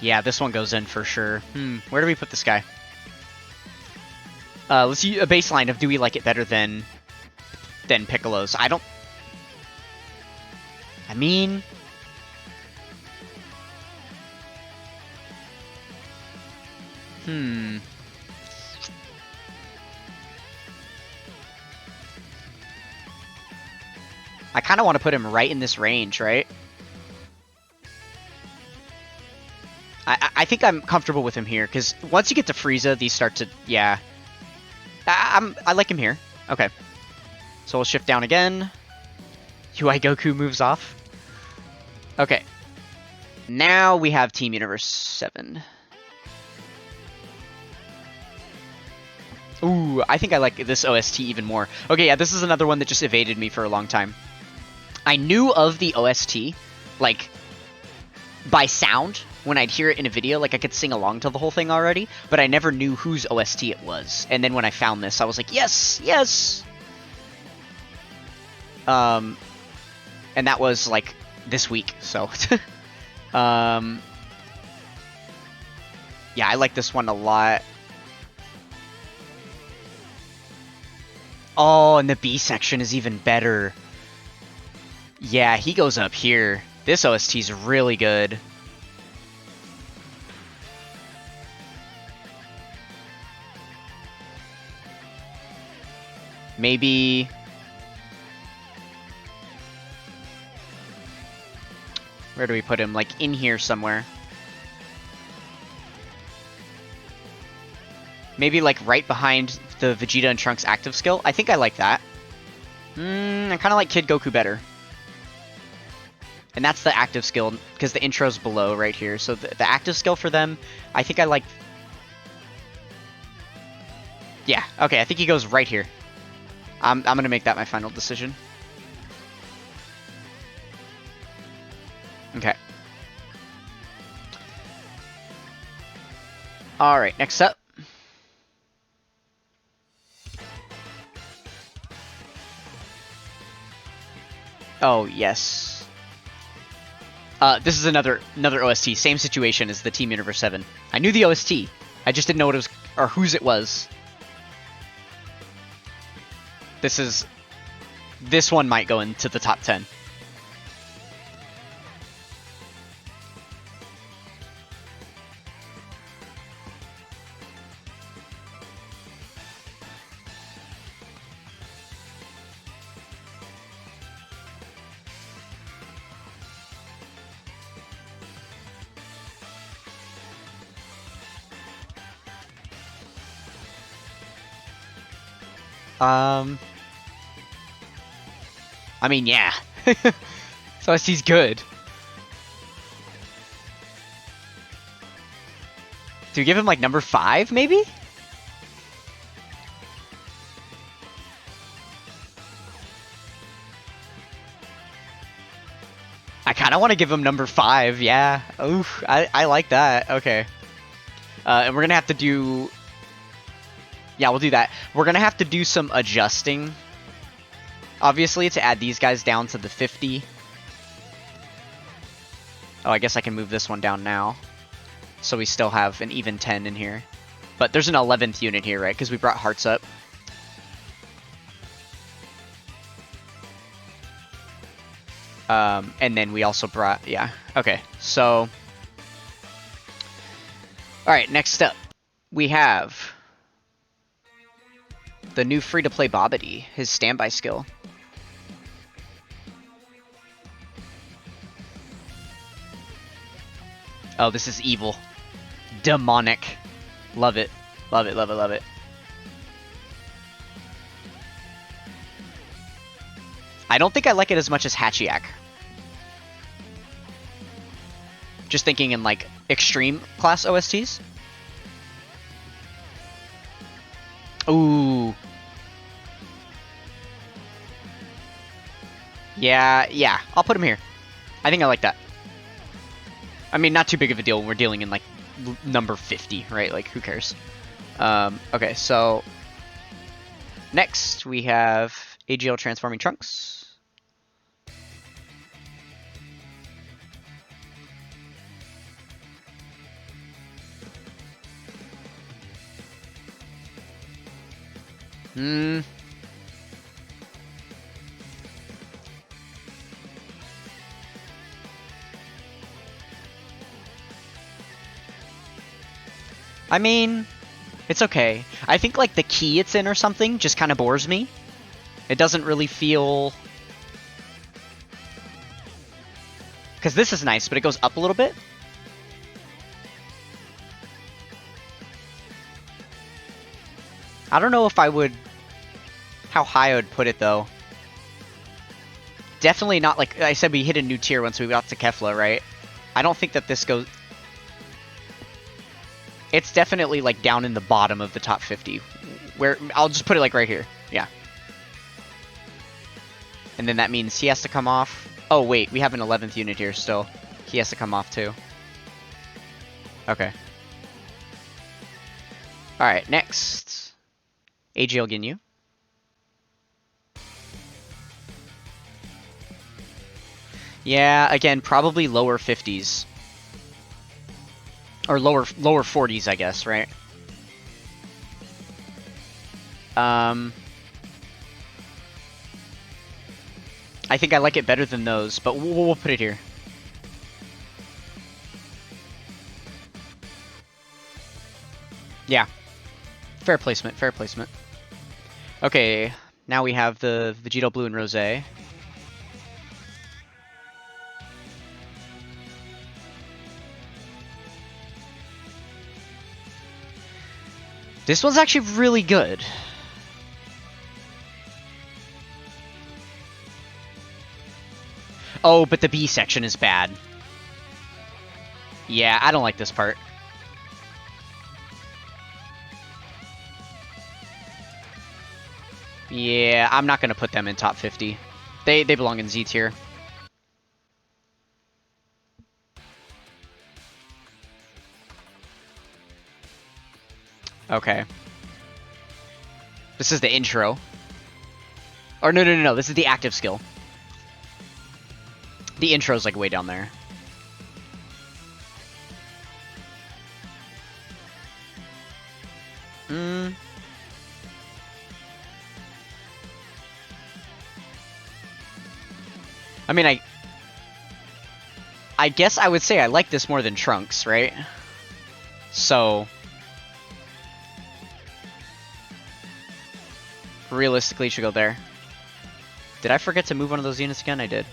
Yeah, this one goes in for sure. Where do we put this guy? Let's use a baseline of do we like it better than Piccolo's. I mean... I kind of want to put him right in this range, right? I think I'm comfortable with him here, because once you get to Frieza, these start to... Yeah. I like him here. Okay. So we'll shift down again. UI Goku moves off. Okay. Now we have Team Universe 7. Ooh, I think I like this OST even more. Okay, yeah, this is another one that just evaded me for a long time. I knew of the OST, like, by sound, when I'd hear it in a video, like I could sing along to the whole thing already, but I never knew whose OST it was. And then when I found this, I was like, yes, yes! And that was, like, this week, so... yeah, I like this one a lot. Oh, and the B section is even better. Yeah, he goes up here. This OST's really good. Maybe... Where do we put him? Like, in here somewhere. Maybe, like, right behind the Vegeta and Trunks active skill. I think I like that. I kind of like Kid Goku better. And that's the active skill, because the intro's below right here. So the active skill for them, I think I like... Yeah, okay, I think he goes right here. I'm going to make that my final decision. Okay. Alright, next up. Oh, yes. This is another OST. Same situation as the Team Universe 7. I knew the OST. I just didn't know what it was, or whose it was. This one might go into the top 10. I mean, yeah. So OST's good. Do we give him like number 5, maybe? I kind of want to give him number 5, yeah. Oof, I like that. Okay. And we're going to have to do... Yeah, we'll do that. We're going to have to do some adjusting, obviously, to add these guys down to the 50. Oh, I guess I can move this one down now. So we still have an even 10 in here. But there's an 11th unit here, right? Because we brought hearts up. And then we also brought... Yeah, okay. So... Alright, next up. We have... the new free-to-play Bobbity, his standby skill. Oh, this is evil. Demonic. Love it. Love it, love it, love it. I don't think I like it as much as Hachiak. Just thinking in, like, extreme class OSTs. Ooh. Yeah, I'll put him here. I think I like that. I mean, not too big of a deal when we're dealing in, like, number 50, right? Like, who cares? Okay, so... Next, we have AGL Transforming Trunks. I mean, it's okay. I think, like, the key it's in or something just kind of bores me. It doesn't really feel... Because this is nice, but it goes up a little bit. I don't know if I would... How high I would put it, though. Definitely not, like I said, we hit a new tier once we got to Kefla, right? I don't think that this goes... It's definitely, like, down in the bottom of the top 50. Where I'll just put it, like, right here. Yeah. And then that means he has to come off. Oh, wait. We have an 11th unit here still. He has to come off, too. Okay. Alright, next. AGL Ginyu. Yeah, again, probably lower 50s. Or lower 40s, I guess, right? I think I like it better than those, but we'll put it here. Yeah. Fair placement, fair placement. Okay, now we have the Vegito Blue and Rosé. This one's actually really good. Oh, but the B section is bad. Yeah, I don't like this part. Yeah, I'm not going to put them in top 50. They belong in Z tier. Okay. This is the intro. Or no, this is the active skill. The intro's like way down there. I mean, I guess I would say I like this more than Trunks, right? So realistically, it should go there. Did I forget to move one of those units again? I did.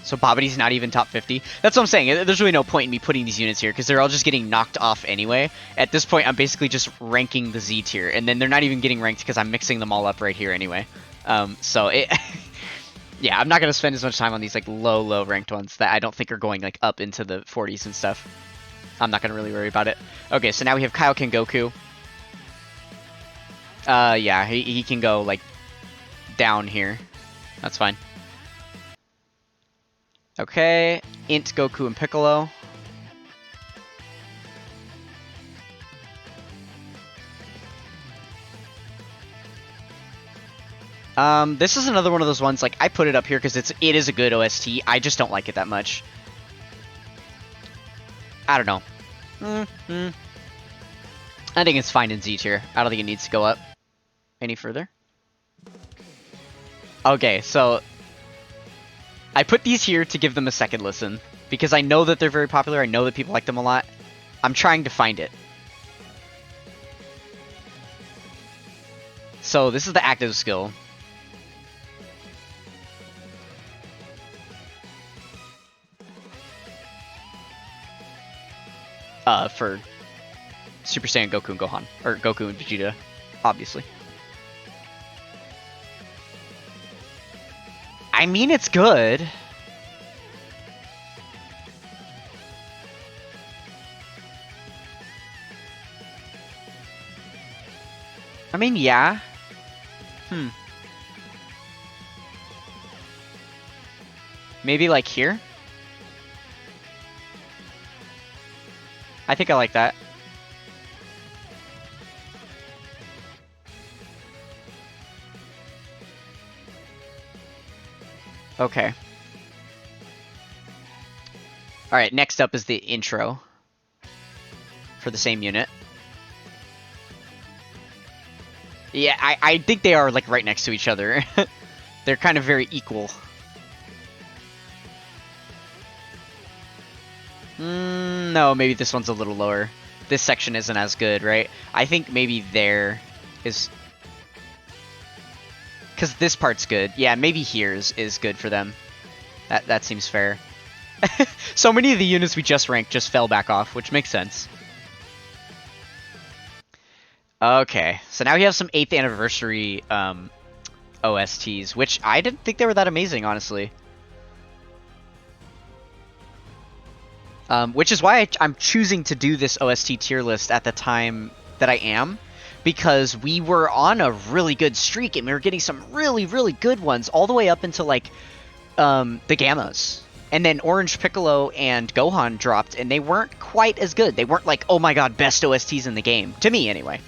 So Bobity's not even top 50. That's what I'm saying. There's really no point in me putting these units here because they're all just getting knocked off anyway. At this point, I'm basically just ranking the Z tier, and then they're not even getting ranked because I'm mixing them all up right here anyway. So it, yeah, I'm not gonna spend as much time on these like low ranked ones that I don't think are going like up into the 40s and stuff. I'm not gonna really worry about it. Okay, so now we have Kaioken Goku. Yeah, he can go like down here. That's fine. Okay, Int Goku and Piccolo. This is another one of those ones, like, I put it up here because it is a good OST. I just don't like it that much. I don't know. I think it's fine in Z tier. I don't think it needs to go up any further. Okay, so I put these here to give them a second listen because I know that they're very popular. I know that people like them a lot. I'm trying to find it. So this is the active skill. For Super Saiyan Goku and Gohan. Or Goku and Vegeta, obviously. I mean, it's good. I mean, yeah. Maybe like here? I think I like that. Okay. Alright, next up is the intro. For the same unit. Yeah, I think they are like right next to each other. They're kind of very equal. No, maybe this one's a little lower. This section isn't as good, right? I think maybe there is... Because this part's good. Yeah, maybe here is good for them. That seems fair. So many of the units we just ranked just fell back off, which makes sense. Okay, so now we have some 8th anniversary OSTs, which I didn't think they were that amazing, honestly. Which is why I'm choosing to do this OST tier list at the time that I am, because we were on a really good streak and we were getting some really good ones all the way up into like the Gammas. And then Orange Piccolo and Gohan dropped and they weren't quite as good. They weren't like, oh my god, best OSTs in the game. To me, anyway.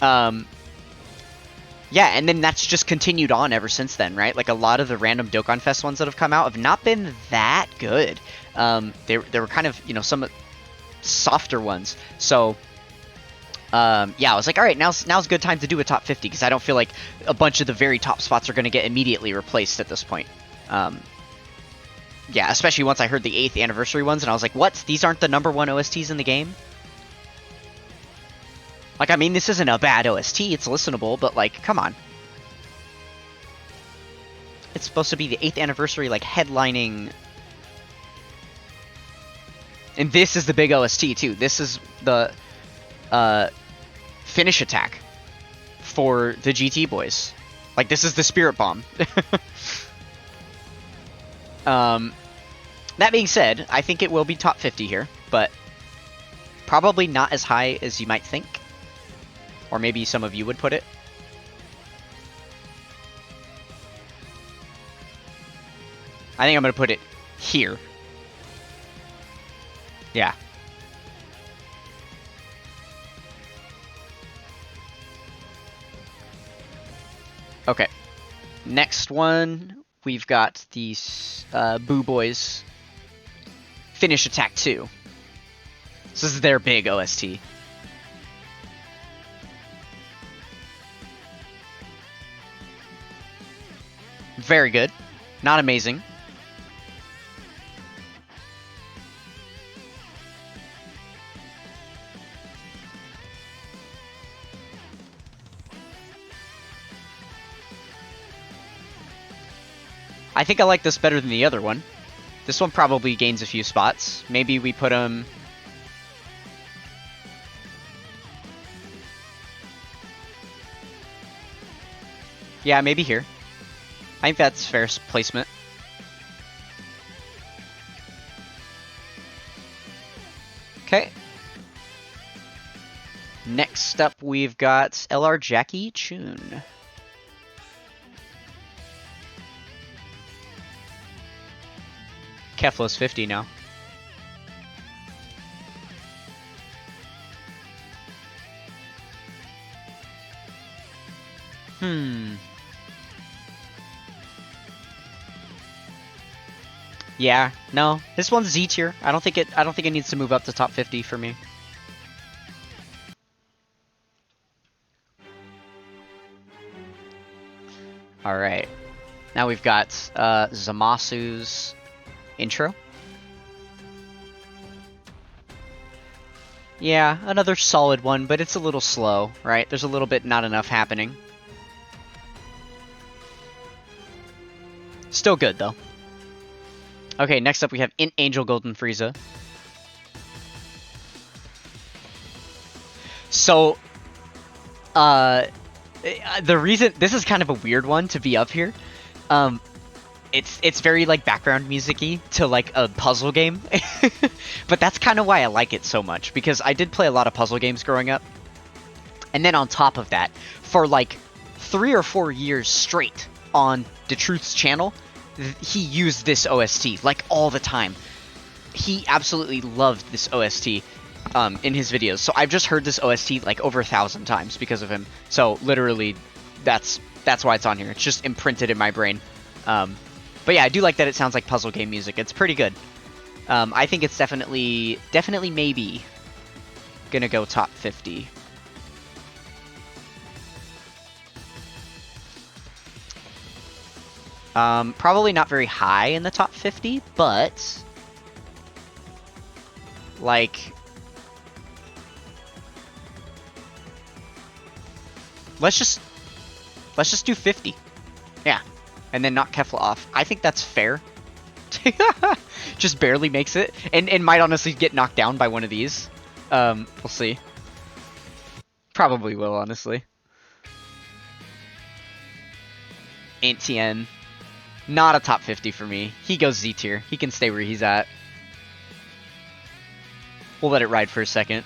Yeah, and then that's just continued on ever since then, right? Like a lot of the random Dokkan Fest ones that have come out have not been that good. They were kind of, you know, some softer ones. So, yeah, I was like, all right, now's a good time to do a top 50 because I don't feel like a bunch of the very top spots are going to get immediately replaced at this point. Yeah, especially once I heard the 8th anniversary ones and I was like, what? These aren't the #1 OSTs in the game? Like, I mean, this isn't a bad OST, it's listenable, but like, come on. It's supposed to be the 8th anniversary, like, headlining... And this is the big OST, too. This is the, finish attack for the GT boys. Like, this is the Spirit Bomb. That being said, I think it will be top 50 here, but probably not as high as you might think. Or maybe some of you would put it. I think I'm going to put it here. Yeah. Okay. Next one, we've got the Boo Boys Finish Attack 2. So this is their big OST. Very good. Not amazing. I think I like this better than the other one. This one probably gains a few spots. Maybe we put them... Yeah, maybe here. I think that's fair placement. Okay. Next up, we've got LR Jackie Chun. Keflo's 50 now. Yeah, no. This one's Z tier. I don't think it needs to move up to top 50 for me. Alright. Now we've got Zamasu's intro. Yeah, another solid one, but it's a little slow, right? There's a little bit not enough happening. Still good, though. Okay, next up we have Angel Golden Frieza. So, the reason... This is kind of a weird one to be up here. It's very, like, background music-y to, like, a puzzle game. But that's kind of why I like it so much, because I did play a lot of puzzle games growing up. And then on top of that, for, like, 3 or 4 years straight on the Truth's channel, he used this OST, like, all the time. He absolutely loved this OST in his videos. So I've just heard this OST, like, over 1,000 times because of him. So, literally, that's why it's on here. It's just imprinted in my brain. But yeah, I do like that it sounds like puzzle game music. It's pretty good. I think it's definitely maybe gonna go top 50. Probably not very high in the top 50, but like, let's just do 50. Yeah. And then knock Kefla off. I think that's fair. Just barely makes it. And might honestly get knocked down by one of these. We'll see. Probably will, honestly. Antien. Not a top 50 for me. He goes Z tier. He can stay where he's at. We'll let it ride for a second.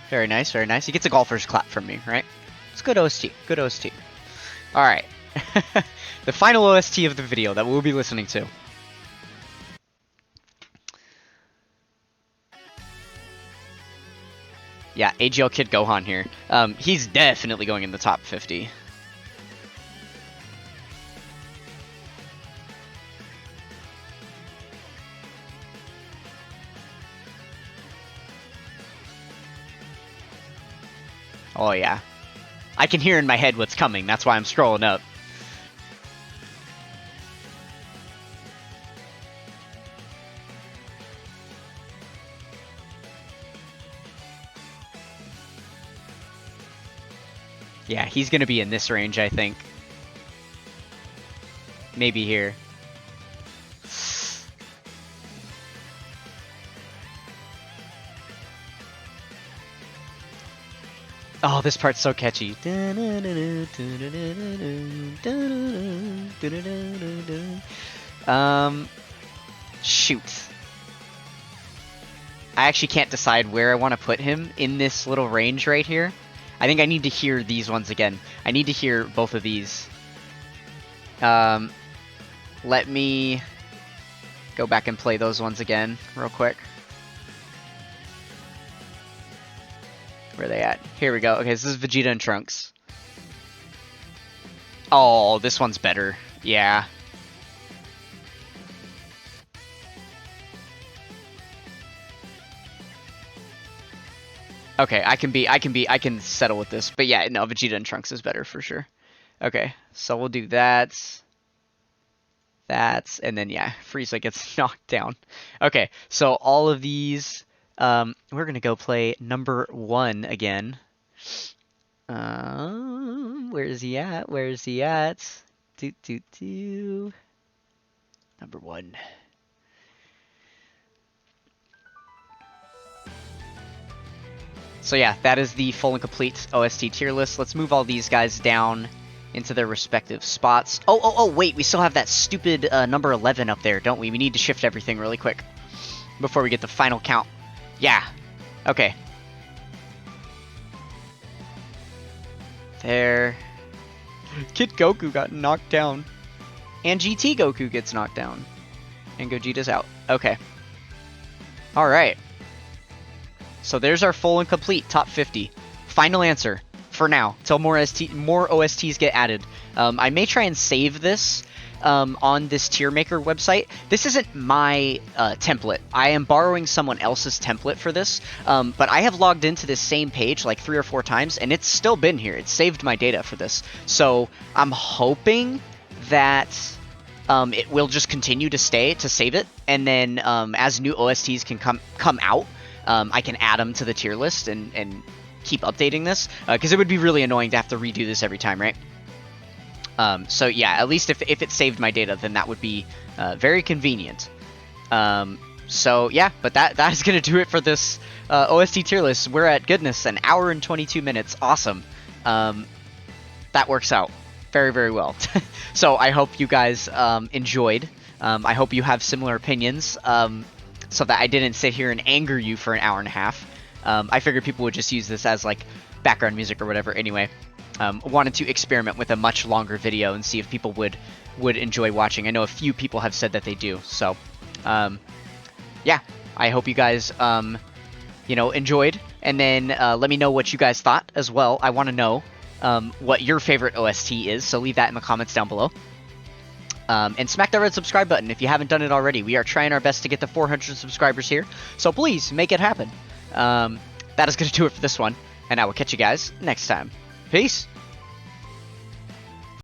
Very nice, very nice. He gets a golfer's clap from me, right? It's good OST, good OST. Alright. The final OST of the video that we'll be listening to. Yeah, AGL Kid Gohan here. He's definitely going in the top 50. Oh yeah. I can hear in my head what's coming, that's why I'm scrolling up. Yeah, he's gonna be in this range, I think. Maybe here. Oh, this part's so catchy. Shoot. I actually can't decide where I want to put him in this little range right here. I think I need to hear these ones again. I need to hear both of these. Let me go back and play those ones again real quick. Where are they at? Here we go. Okay, so this is Vegeta and Trunks. Oh, this one's better. Yeah. Okay, I can settle with this. But yeah, no, Vegeta and Trunks is better for sure. Okay, so we'll do that. That, and then yeah, Frieza gets knocked down. Okay, so all of these, we're gonna go play number 1 again. Where is he at? Where is he at? Number 1. So yeah, that is the full and complete OST tier list. Let's move all these guys down into their respective spots. Oh, wait, we still have that stupid number 11 up there, don't we? We need to shift everything really quick before we get the final count. Yeah. Okay. There. Kid Goku got knocked down. And GT Goku gets knocked down. And Gogeta's out. Okay. Alright. So there's our full and complete top 50. Final answer for now, till more OSTs get added. I may try and save this on this tier maker website. This isn't my template. I am borrowing someone else's template for this, but I have logged into this same page like 3 or 4 times, and it's still been here. It's saved my data for this. So I'm hoping that it will just continue to save it, and then as new OSTs can come out, I can add them to the tier list and keep updating this, because it would be really annoying to have to redo this every time, right? So yeah, at least if it saved my data, then that would be very convenient. So yeah, but that is going to do it for this OST tier list. We're at, goodness, an hour and 22 minutes. Awesome. That works out very, very well. So I hope you guys enjoyed. I hope you have similar opinions, so that I didn't sit here and anger you for an hour and a half. I figured people would just use this as like background music or whatever. Anyway, wanted to experiment with a much longer video and see if people would enjoy watching. I know a few people have said that they do. So, yeah, I hope you guys, enjoyed. And then let me know what you guys thought as well. I want to know what your favorite OST is. So leave that in the comments down below. And smack that red subscribe button if you haven't done it already. We are trying our best to get to 400 subscribers here, so please make it happen. That is going to do it for this one, and I will catch you guys next time. Peace!